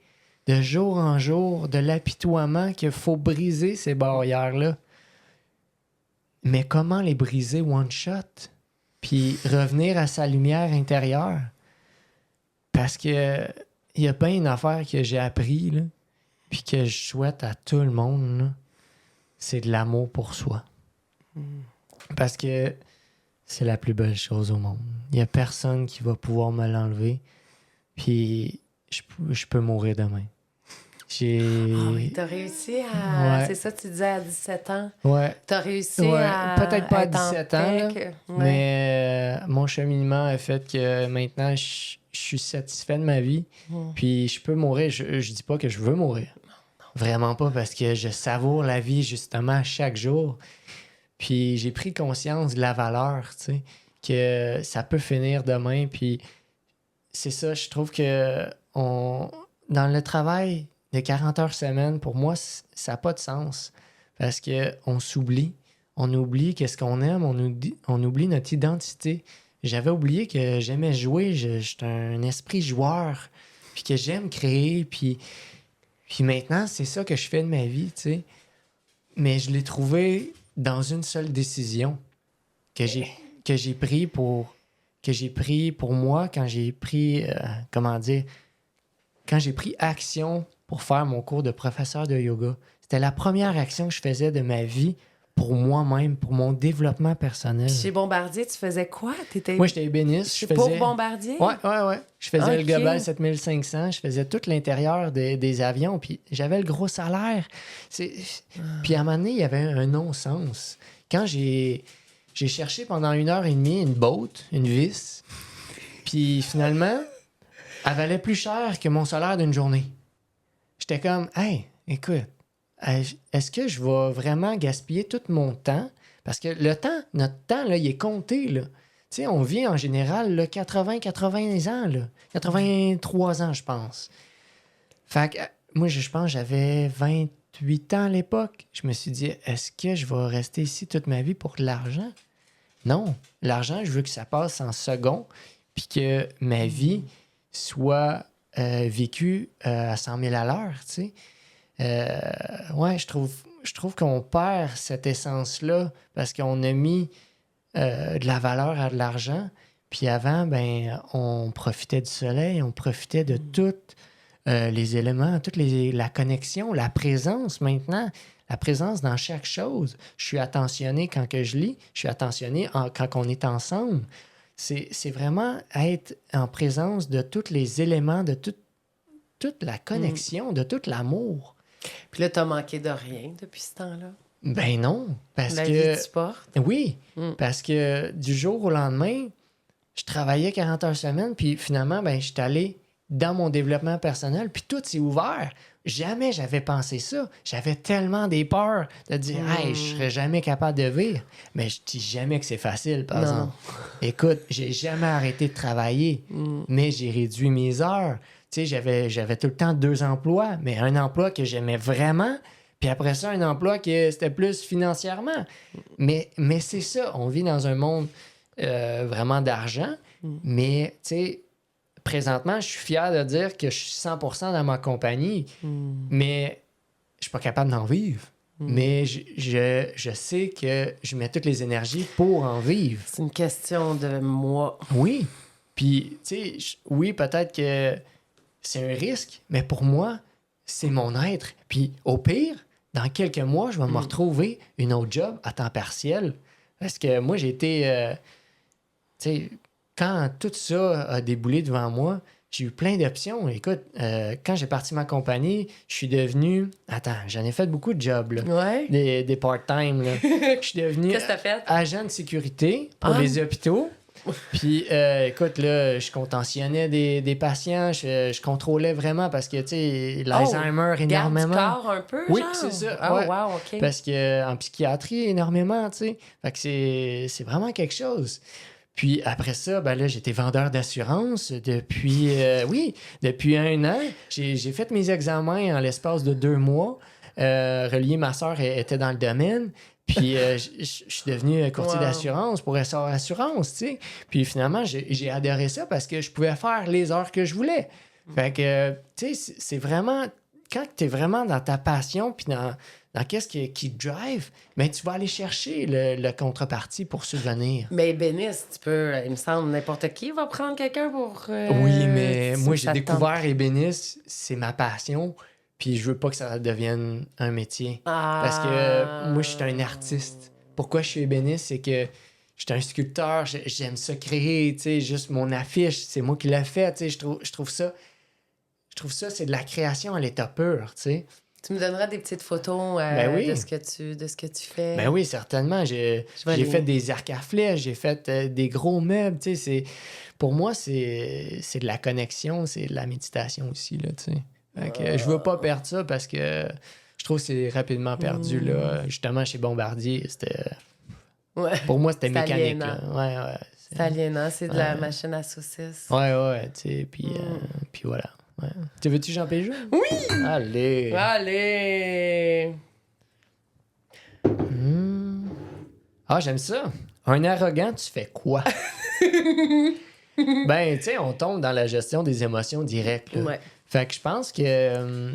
de jour en jour, de l'apitoiement qu'il faut briser ces barrières-là. Mais comment les briser one shot? Puis revenir à sa lumière intérieure? Parce que il y a bien une affaire que j'ai appris, là, puis que je souhaite à tout le monde, là, c'est de l'amour pour soi. Parce que c'est la plus belle chose au monde. Il n'y a personne qui va pouvoir me l'enlever. Puis je peux mourir demain. Ah oui, t'as réussi à... Ouais. C'est ça que tu disais à 17 ans? Ouais. T'as réussi Ouais. à... Peut-être pas à être en 17 ans, là, paix mais mon cheminement a fait que maintenant, je suis satisfait de ma vie. Puis je peux mourir. Je dis pas que je veux mourir. Vraiment pas, parce que je savoure la vie, justement, chaque jour. Puis j'ai pris conscience de la valeur, tu sais, que ça peut finir demain. Puis c'est ça, je trouve que dans le travail de 40 heures semaine, pour moi, ça n'a pas de sens. Parce qu'on s'oublie. On oublie qu'est-ce qu'on aime, on oublie notre identité. J'avais oublié que j'aimais jouer, j'étais un esprit joueur, puis que j'aime créer, puis maintenant, c'est ça que je fais de ma vie, tu sais. Mais je l'ai trouvé dans une seule décision que j'ai pris pour moi quand j'ai pris quand j'ai pris action pour faire mon cours de professeur de yoga. C'était la première action que je faisais de ma vie pour moi-même, pour mon développement personnel. Chez Bombardier, tu faisais quoi? Moi, j'étais ébéniste. Pour Bombardier? Ouais. Je faisais le Global 7500, je faisais tout l'intérieur des avions, puis j'avais le gros salaire. Puis à un moment donné, il y avait un non-sens. Quand j'ai cherché pendant 1h30 une botte, une vis, puis finalement, elle valait plus cher que mon salaire d'une journée. J'étais comme, hey, écoute, est-ce que je vais vraiment gaspiller tout mon temps? Parce que notre temps, là, il est compté, là. Tu sais, on vit en général là, 80 ans, là. 83 ans, je pense. Fait que moi, je pense que j'avais 28 ans à l'époque. Je me suis dit, est-ce que je vais rester ici toute ma vie pour de l'argent? Non. L'argent, je veux que ça passe en second, puis que ma vie soit vécue à 100 000 à l'heure, tu sais. Ouais, je trouve qu'on perd cette essence-là parce qu'on a mis de la valeur à de l'argent. Puis avant, ben, on profitait du soleil, on profitait de tous les éléments, la connexion, la présence maintenant, la présence dans chaque chose. Je suis attentionné quand que je lis, je suis attentionné quand on est ensemble. C'est vraiment être en présence de tous les éléments, de toute la connexion, de tout l'amour. Puis là, t'as manqué de rien depuis ce temps-là? Ben non, parce la que... vie que tu portes? Oui, parce que du jour au lendemain, je travaillais 40 heures semaine, puis finalement, ben, je suis allé dans mon développement personnel, puis tout s'est ouvert. Jamais j'avais pensé ça. J'avais tellement des peurs de dire « Hey, je serais jamais capable de vivre. » Mais je dis jamais que c'est facile, par exemple. Écoute, j'ai jamais arrêté de travailler, mais j'ai réduit mes heures. Tu sais, j'avais tout le temps 2 emplois, mais un emploi que j'aimais vraiment, puis après ça, un emploi que c'était plus financièrement. Mais c'est ça, on vit dans un monde vraiment d'argent, mais tu sais, présentement, je suis fier de dire que je suis 100% dans ma compagnie, mais je suis pas capable d'en vivre. Mais je sais que je mets toutes les énergies pour en vivre. C'est une question de moi. Oui, puis tu sais, oui, peut-être que c'est un risque, mais pour moi, c'est mon être. Puis au pire, dans quelques mois, je vais me retrouver une autre job à temps partiel. Parce que moi, j'ai été... tu sais, quand tout ça a déboulé devant moi, j'ai eu plein d'options. Écoute, quand j'ai parti ma compagnie, je suis devenu... Attends, j'en ai fait beaucoup de jobs, là. Ouais. Des part-time, là. Je suis devenu Qu'est-ce que t'as fait? agent de sécurité pour les hôpitaux. Puis, écoute, là, je contentionnais des patients, je contrôlais vraiment parce que, tu sais, l'Alzheimer énormément. Garde du corps un peu, oui, genre? c'est ça. Oh, ouais. wow, OK. Parce qu'en psychiatrie, énormément, tu sais. Fait que c'est vraiment quelque chose. Puis après ça, ben là, j'étais vendeur d'assurance depuis 1 an. J'ai fait mes examens en l'espace de 2 mois. relié. Ma sœur était dans le domaine. Puis je suis devenu courtier d'assurance pour SR Assurance, tu sais. Puis finalement, j'ai adoré ça parce que je pouvais faire les heures que je voulais. Fait que, tu sais, c'est vraiment... Quand tu es vraiment dans ta passion puis dans qu'est-ce qui te drive, ben tu vas aller chercher le contrepartie pour subvenir. Mais Ébéniste, tu peux... Il me semble, n'importe qui va prendre quelqu'un pour... Oui, mais moi, j'ai découvert ébéniste, c'est ma passion. Puis je veux pas que ça devienne un métier. Parce que moi, je suis un artiste. Pourquoi je suis ébéniste? C'est que je suis un sculpteur, j'aime ça créer, tu sais, juste mon affiche, c'est moi qui l'ai fait, tu sais, je trouve ça, c'est de la création à l'état pur, tu sais. Tu me donneras des petites photos oui. de ce que tu fais. Ben oui, certainement. J'ai fait des arcs à flèches, j'ai fait des gros meubles, tu sais, pour moi, c'est de la connexion, c'est de la méditation aussi, là, tu sais. Fait que je veux pas perdre ça parce que je trouve que c'est rapidement perdu. Là. Justement, chez Bombardier, c'était... Pour moi, c'était mécanique. Là. C'est aliénant, c'est de la machine à saucisses. Ouais, tu sais, puis voilà. Ouais. Tu veux-tu Jean Péjou? Oui! Allez! Ah, j'aime ça. Un arrogant, tu fais quoi? Ben, tu sais, on tombe dans la gestion des émotions directes. Là. Ouais. Fait que je pense que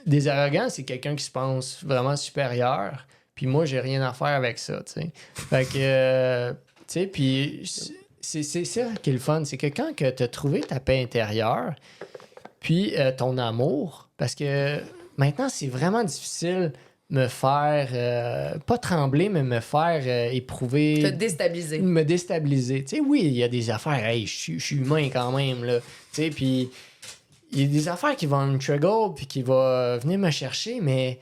des arrogants, c'est quelqu'un qui se pense vraiment supérieur. Puis moi, j'ai rien à faire avec ça, tu sais. Fait que, tu sais, puis c'est ça qui est le fun. C'est que quand tu as trouvé ta paix intérieure, puis ton amour, parce que maintenant, c'est vraiment difficile me faire, pas trembler, mais me faire éprouver... Te déstabiliser. Me déstabiliser. Tu sais, oui, il y a des affaires, hey, je suis humain quand même, là. Tu sais, puis il y a des affaires qui vont me trigger, puis qui vont venir me chercher, mais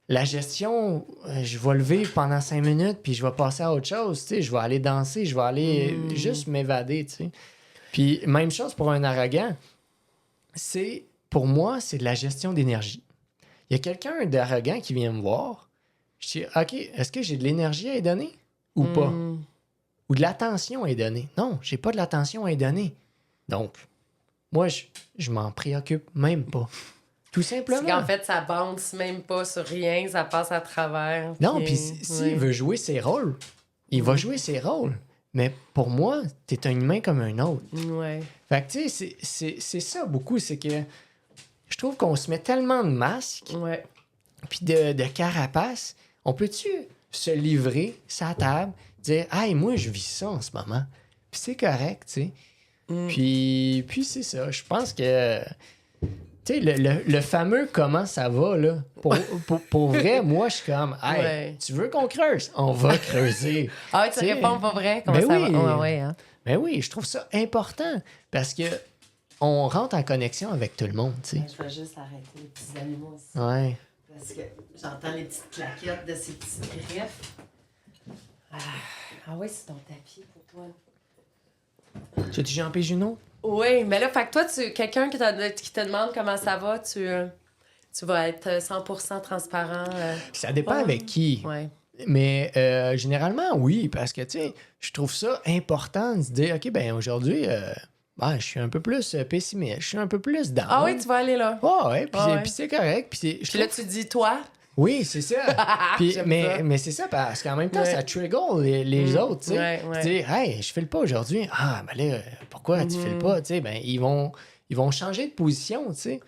la gestion, je vais le vivre pendant 5 minutes, puis je vais passer à autre chose, tu sais, je vais aller danser, je vais aller juste m'évader, tu sais. Puis même chose pour un arrogant, pour moi, c'est de la gestion d'énergie. Il y a quelqu'un d'arrogant qui vient me voir. Je dis, OK, est-ce que j'ai de l'énergie à lui donner ou pas? Ou de l'attention à lui donner? Non, j'ai pas de l'attention à lui donner. Donc, moi, je m'en préoccupe même pas. Tout simplement. C'est qu'en fait, ça bounce même pas sur rien, ça passe à travers. Non, puis s'il veut jouer ses rôles, il va jouer ses rôles. Mais pour moi, t'es un humain comme un autre. Ouais. Fait que, tu sais, c'est ça beaucoup, c'est que je trouve qu'on se met tellement de masques, puis de carapaces. On peut-tu se livrer sa table, dire « Hey, moi, je vis ça en ce moment. » Puis c'est correct, tu sais. Puis c'est ça. Je pense que, tu sais, le fameux « Comment ça va », là, pour vrai, moi, je suis comme « Hey, tu veux qu'on creuse? On va creuser. » Ah, tu réponds pas vrai? Comment ça va? Hein? Ben oui, je trouve ça important parce que on rentre en connexion avec tout le monde, tu sais. Je vais juste arrêter les petits animaux aussi. Ouais. Parce que j'entends les petites claquettes de ces petits griffes. Ah oui, c'est ton tapis pour toi. Tu as-tu Jean P. Junot? Oui, mais là, fait que toi, quelqu'un qui te demande comment ça va, tu vas être 100% transparent. Ça dépend avec qui. Ouais. Mais généralement, oui, parce que, tu sais, je trouve ça important de se dire, OK, ben aujourd'hui, je suis un peu plus pessimiste, je suis un peu plus down. Ah oui, tu vas aller là. Oh, ouais, puis c'est correct. Puis là, tu dis toi. Oui, c'est ça. Puis, mais c'est ça, parce qu'en même temps, ça trigger les autres, tu sais. Tu dis, hey, je file pas aujourd'hui. Ah, ben là, pourquoi tu files pas? Tu sais, ben, ils vont changer de position, tu sais.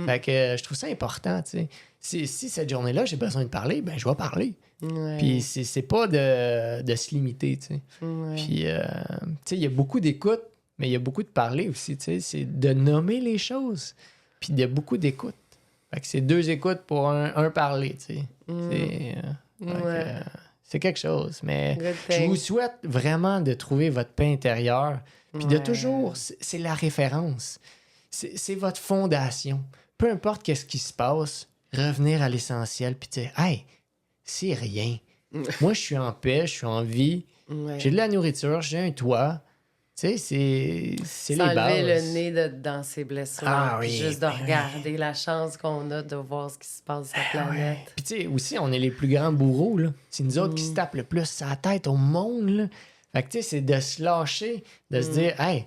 Fait que je trouve ça important, tu sais. Si cette journée-là, j'ai besoin de parler, ben, je vais parler. Puis c'est pas de se limiter, tu sais. Puis, tu sais, il y a beaucoup d'écoute, mais il y a beaucoup de parler aussi, tu sais. C'est de nommer les choses. Puis il y a beaucoup d'écoute. Fait que c'est 2 écoutes pour un parler, tu sais. C'est quelque chose. Mais je vous souhaite vraiment de trouver votre paix intérieure. Puis de toujours, c'est la référence. C'est votre fondation. Peu importe qu'est-ce qui se passe, revenir à l'essentiel puis dire, hey, c'est rien. Moi, je suis en paix, je suis en vie. J'ai de la nourriture, j'ai un toit. Tu sais, c'est les bases. S'enlever le nez dans ses blessures. Ah oui. Juste de regarder la chance qu'on a de voir ce qui se passe sur la planète. Puis tu sais, aussi, on est les plus grands bourreaux, là. C'est nous autres qui se tapent le plus sa tête au monde, là. Fait que tu sais, c'est de se lâcher, de se dire, hey,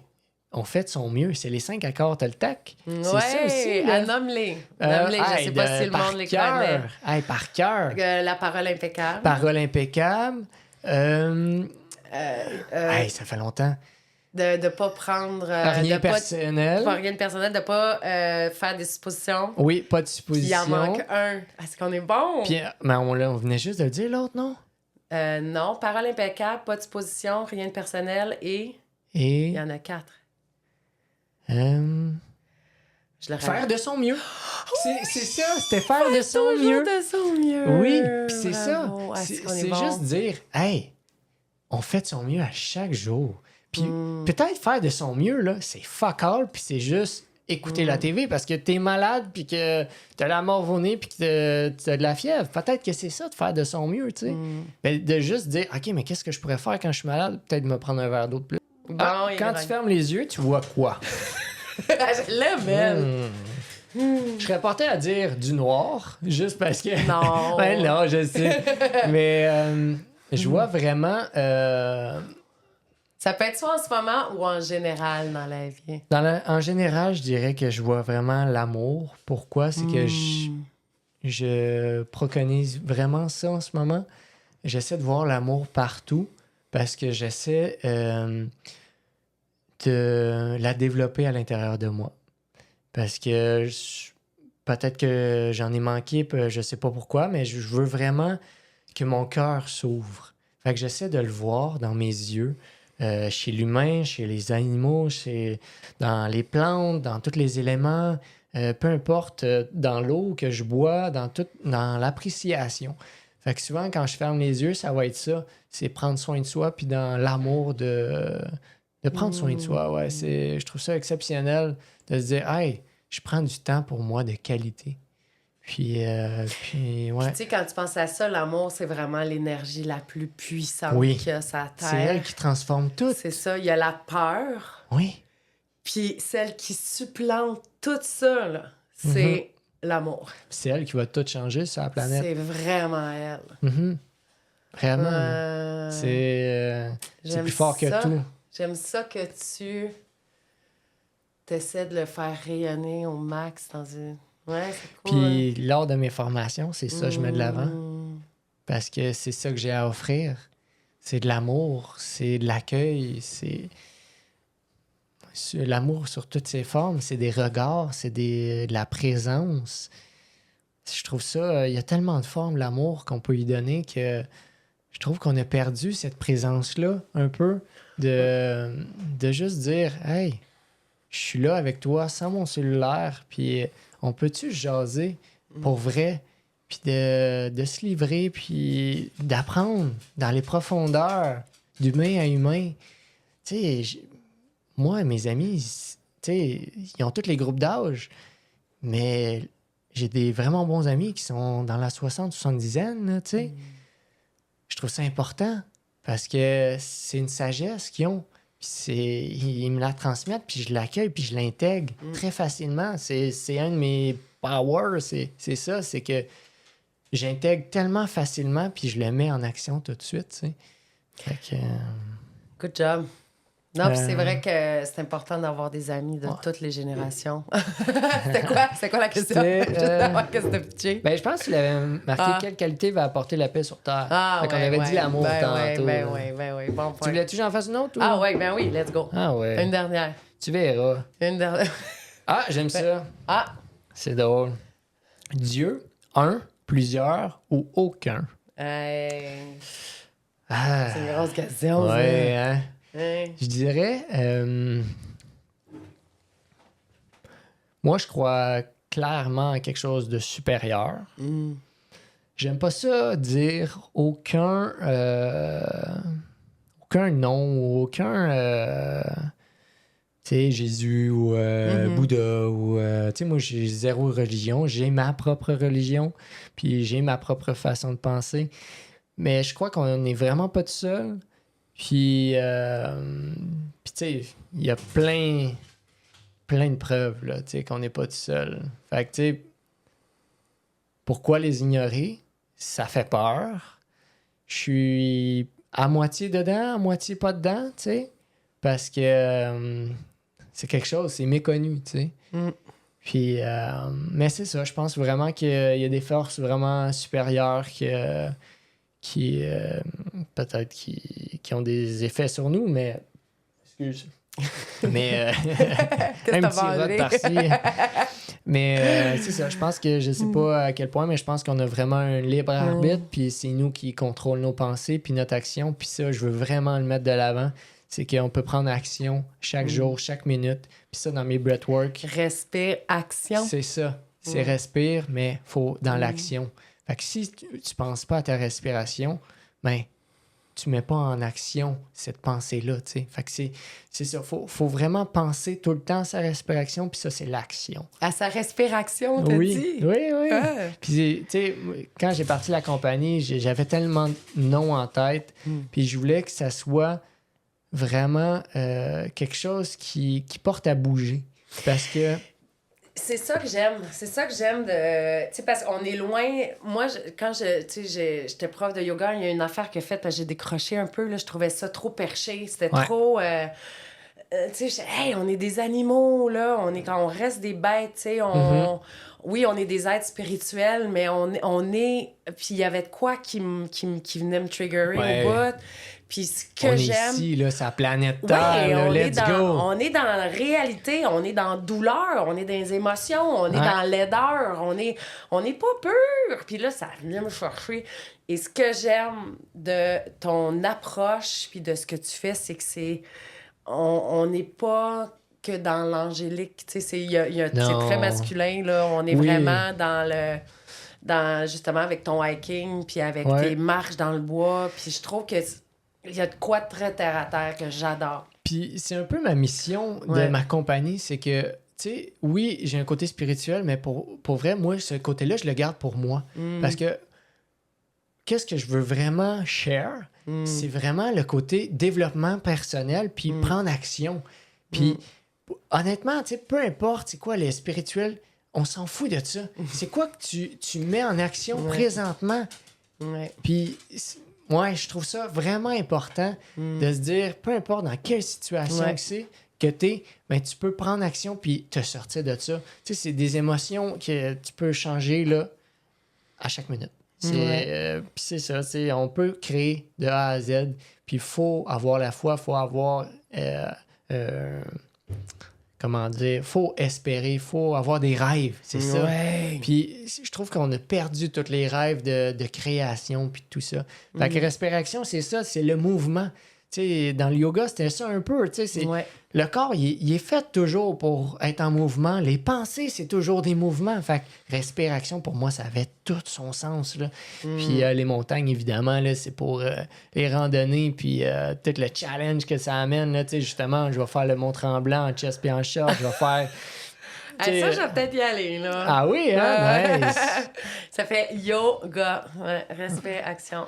on fait de son mieux. C'est les 5 accords Toltec. Ouais, c'est ça aussi. Là. Nomme-les. Nomme-les. Je sais pas si le monde les connaît. Hey, par cœur. La parole impeccable. Parole impeccable. Hey, ça fait longtemps. De ne pas prendre... rien personnel. Pas rien de personnel, de ne pas faire des suppositions. Oui, pas de suppositions. Puis il en manque un. Est-ce qu'on est bon? Puis, mais on venait juste de le dire, l'autre, non? Non, parole impeccable, pas de supposition, rien de personnel et... Et... Il y en a 4. Faire de son mieux. C'est ça, c'était faire de son mieux. De son mieux. Oui, puis c'est ça. C'est bon? Juste dire, hey, on fait de son mieux à chaque jour. Puis peut-être faire de son mieux, là, c'est fuck all, puis c'est juste écouter la TV parce que t'es malade, puis que t'as la mort au nez, puis que t'as de la fièvre. Peut-être que c'est ça, de faire de son mieux, tu sais. Ben, de juste dire, OK, mais qu'est-ce que je pourrais faire quand je suis malade? Peut-être me prendre un verre d'eau de plus. Bon, quand tu fermes les yeux, tu vois quoi? Je l'aime, elle. Je serais porté à dire du noir, juste parce que... Non. Ouais, non, je sais. Mais je vois vraiment... Ça peut être soit en ce moment ou en général dans la vie. En général, je dirais que je vois vraiment l'amour. Pourquoi? C'est que je préconise vraiment ça en ce moment. J'essaie de voir l'amour partout parce que j'essaie de la développer à l'intérieur de moi. Parce que peut-être que j'en ai manqué, je sais pas pourquoi, mais je veux vraiment que mon cœur s'ouvre. Fait que j'essaie de le voir dans mes yeux, chez l'humain, chez les animaux, dans les plantes, dans tous les éléments, peu importe, dans l'eau que je bois, dans l'appréciation. Fait que souvent, quand je ferme les yeux, ça va être ça. C'est prendre soin de soi, puis dans l'amour de prendre soin de soi. Ouais, je trouve ça exceptionnel de se dire, hey, je prends du temps pour moi de qualité. Puis ouais. Puis, tu sais, quand tu penses à ça, l'amour, c'est vraiment l'énergie la plus puissante qu'il y a sur la Terre. C'est elle qui transforme tout. C'est ça. Il y a la peur. Oui. Puis celle qui supplante tout ça, là, c'est l'amour. C'est elle qui va tout changer sur la planète. C'est vraiment elle. Vraiment. C'est plus fort que tout. J'aime ça que tu essaies de le faire rayonner au max dans une... Ouais, c'est cool. Puis lors de mes formations, c'est ça que je mets de l'avant. Parce que c'est ça que j'ai à offrir. C'est de l'amour, c'est de l'accueil, c'est l'amour sur toutes ses formes, c'est des regards, c'est de la présence. Je trouve ça, il y a tellement de formes, l'amour qu'on peut y donner que je trouve qu'on a perdu cette présence-là un peu de juste dire « Hey, je suis là avec toi sans mon cellulaire, puis on peut-tu jaser pour vrai? » Puis de se livrer, puis d'apprendre dans les profondeurs d'humain à humain. Tu sais, moi, mes amis, tu sais, ils ont tous les groupes d'âge, mais j'ai des vraiment bons amis qui sont dans la 60-70aine, tu sais. Je trouve ça important parce que c'est une sagesse qu'ils ont. Puis ils me la transmettent, puis je l'accueille, puis je l'intègre très facilement. C'est un de mes powers, c'est ça, c'est que j'intègre tellement facilement, puis je le mets en action tout de suite, tu sais. Fait que... Good job. Non, puis c'est vrai que c'est important d'avoir des amis de toutes les générations. C'était quoi la question? Je pense qu'il avait marqué quelle qualité va apporter la paix sur Terre. Fait qu'on avait dit l'amour tantôt. Oui. Bon point. Tu voulais-tu que j'en fasse une autre? Ou? Ah oui, let's go. Ah ouais. Une dernière. Tu verras. Une dernière. Ah, j'aime ça. Ah. C'est drôle. Dieu, un, plusieurs ou aucun? C'est une grosse question. Ouais, hein? Je dirais... moi, je crois clairement à quelque chose de supérieur. J'aime pas ça dire aucun nom ou aucun... tu sais, Jésus ou Bouddha ou... tu sais, moi, j'ai zéro religion. J'ai ma propre religion, puis j'ai ma propre façon de penser. Mais je crois qu'on n'est vraiment pas tout seul. Puis tu sais, il y a plein de preuves, là, tu sais, qu'on n'est pas tout seul. Fait que, tu sais, pourquoi les ignorer? Ça fait peur. Je suis à moitié dedans, à moitié pas dedans, tu sais, parce que c'est quelque chose, c'est méconnu, tu sais. Puis, mais c'est ça, je pense vraiment qu'il y a des forces vraiment supérieures qui peut-être qui ont des effets sur nous, mais... Excuse. Mais un petit rot par-ci. Mais c'est ça, je pense que je sais pas à quel point, mais je pense qu'on a vraiment un libre arbitre, puis c'est nous qui contrôlons nos pensées, puis notre action, puis ça, je veux vraiment le mettre de l'avant. C'est qu'on peut prendre action chaque jour, chaque minute. Puis ça, dans mes breathwork... Respire, action. C'est ça. C'est respire, mais faut dans l'action. Fait que si tu penses pas à ta respiration, ben tu mets pas en action cette pensée-là, tu sais. Fait que c'est ça. Faut vraiment penser tout le temps à sa respiration, puis ça, c'est l'action. À sa respiration, t'as dit? Oui. Puis, tu sais, quand j'ai parti la compagnie, j'avais tellement de noms en tête, puis je voulais que ça soit vraiment quelque chose qui porte à bouger. Parce que... C'est ça que j'aime. C'est ça que j'aime de... Tu sais, parce qu'on est loin... Moi, quand j'étais prof de yoga, il y a une affaire que faite, parce que j'ai décroché un peu, là, je trouvais ça trop perché. C'était trop... tu sais, hey, on est des animaux, là. On reste des bêtes, tu sais. Oui, on est des êtres spirituels, mais on est... Puis il y avait de quoi qui venait me triggerer au bout. Puis ce que j'aime... On est ici, là, c'est la planète Terre, là, let's go! On est dans la réalité, on est dans la douleur, on est dans les émotions, on est dans l'aideur, on est pas pur! Puis là, ça venait me chercher. Et ce que j'aime de ton approche puis de ce que tu fais, c'est que on n'est pas que dans l'angélique, tu sais, c'est très masculin, là. On est vraiment justement avec ton hiking, puis avec tes marches dans le bois, puis je trouve que il y a de quoi de très terre à terre que j'adore. Puis c'est un peu ma mission de ma compagnie, c'est que, tu sais, oui, j'ai un côté spirituel, mais pour vrai, moi, ce côté-là, je le garde pour moi. Parce que qu'est-ce que je veux vraiment share, c'est vraiment le côté développement personnel, puis prendre action. Puis honnêtement, tu sais, peu importe c'est quoi le spirituel, on s'en fout de ça. C'est quoi que tu mets en action présentement? Puis... Ouais, je trouve ça vraiment important de se dire, peu importe dans quelle situation que t'es, ben, tu peux prendre action puis te sortir de ça. Tu sais, c'est des émotions que tu peux changer là, à chaque minute. Puis c'est ça, on peut créer de A à Z, puis il faut avoir la foi, il faut avoir... comment dire, faut espérer, faut avoir des rêves, c'est ça. Puis je trouve qu'on a perdu tous les rêves de création puis tout ça. Fait que respiration, c'est ça, c'est le mouvement. Tu sais, dans le yoga, c'était ça un peu, tu sais, le corps, il est fait toujours pour être en mouvement. Les pensées, c'est toujours des mouvements. Fait que respiration, pour moi, ça avait tout son sens, là. Puis les montagnes, évidemment, là, c'est pour les randonnées, puis tout le challenge que ça amène, là, tu sais, justement, je vais faire le Mont-Tremblant en chest puis en short, je vais faire... ça, je vais peut-être y aller, là. Ah oui, hein? Nice! Ça fait yoga, respiration,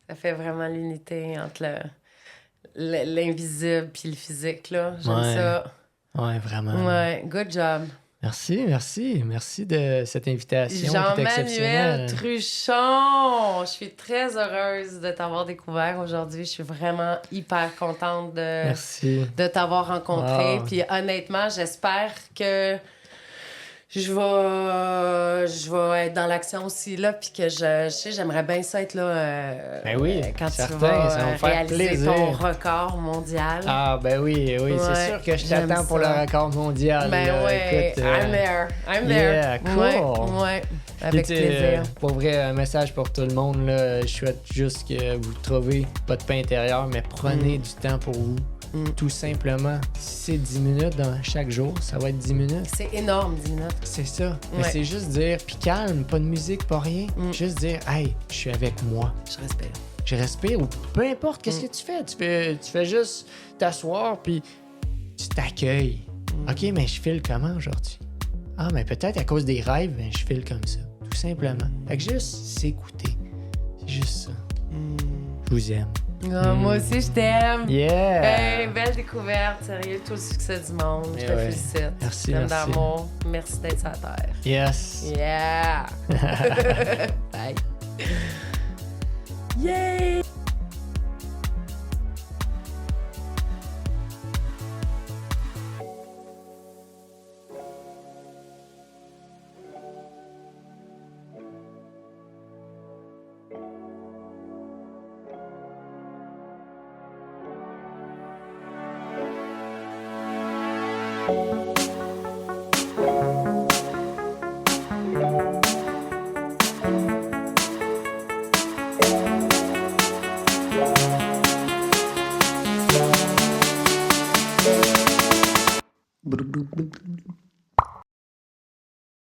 Ça fait vraiment l'unité entre l'invisible puis le physique, là. J'aime ça. Ouais, vraiment. Ouais, good job. Merci de cette invitation. Jean-Manuel Truchon, je suis très heureuse de t'avoir découvert aujourd'hui. Je suis vraiment hyper contente de t'avoir rencontré. Puis honnêtement, j'espère que je vais être dans l'action aussi, là, puis que je sais, j'aimerais bien ça être là quand tu vas réaliser ton record mondial. Ah, ben oui, c'est sûr que je t'attends pour le record mondial. Ben oui, I'm there. Yeah, cool. Ouais, avec plaisir. Pour vrai, un message pour tout le monde, là, je souhaite juste que vous trouvez votre paix intérieure, mais prenez du temps pour vous. Tout simplement. Si c'est 10 minutes dans chaque jour, ça va être 10 minutes. C'est énorme, 10 minutes. C'est ça. Mais c'est juste dire, puis calme, pas de musique, pas rien. Juste dire, hey, je suis avec moi. Je respire ou peu importe qu'est-ce que tu fais. Tu fais juste t'asseoir, puis tu t'accueilles. OK, mais je file comment aujourd'hui? Ah, mais peut-être à cause des rêves, ben, je file comme ça. Tout simplement. Fait que juste s'écouter. C'est juste ça. Je vous aime. Oh, moi aussi, je t'aime. Yeah! Hey, belle découverte. Sérieux, tout le succès du monde. Je te félicite. Merci, merci. D'amour. Merci d'être sur la terre. Yes! Yeah! Bye! Yay!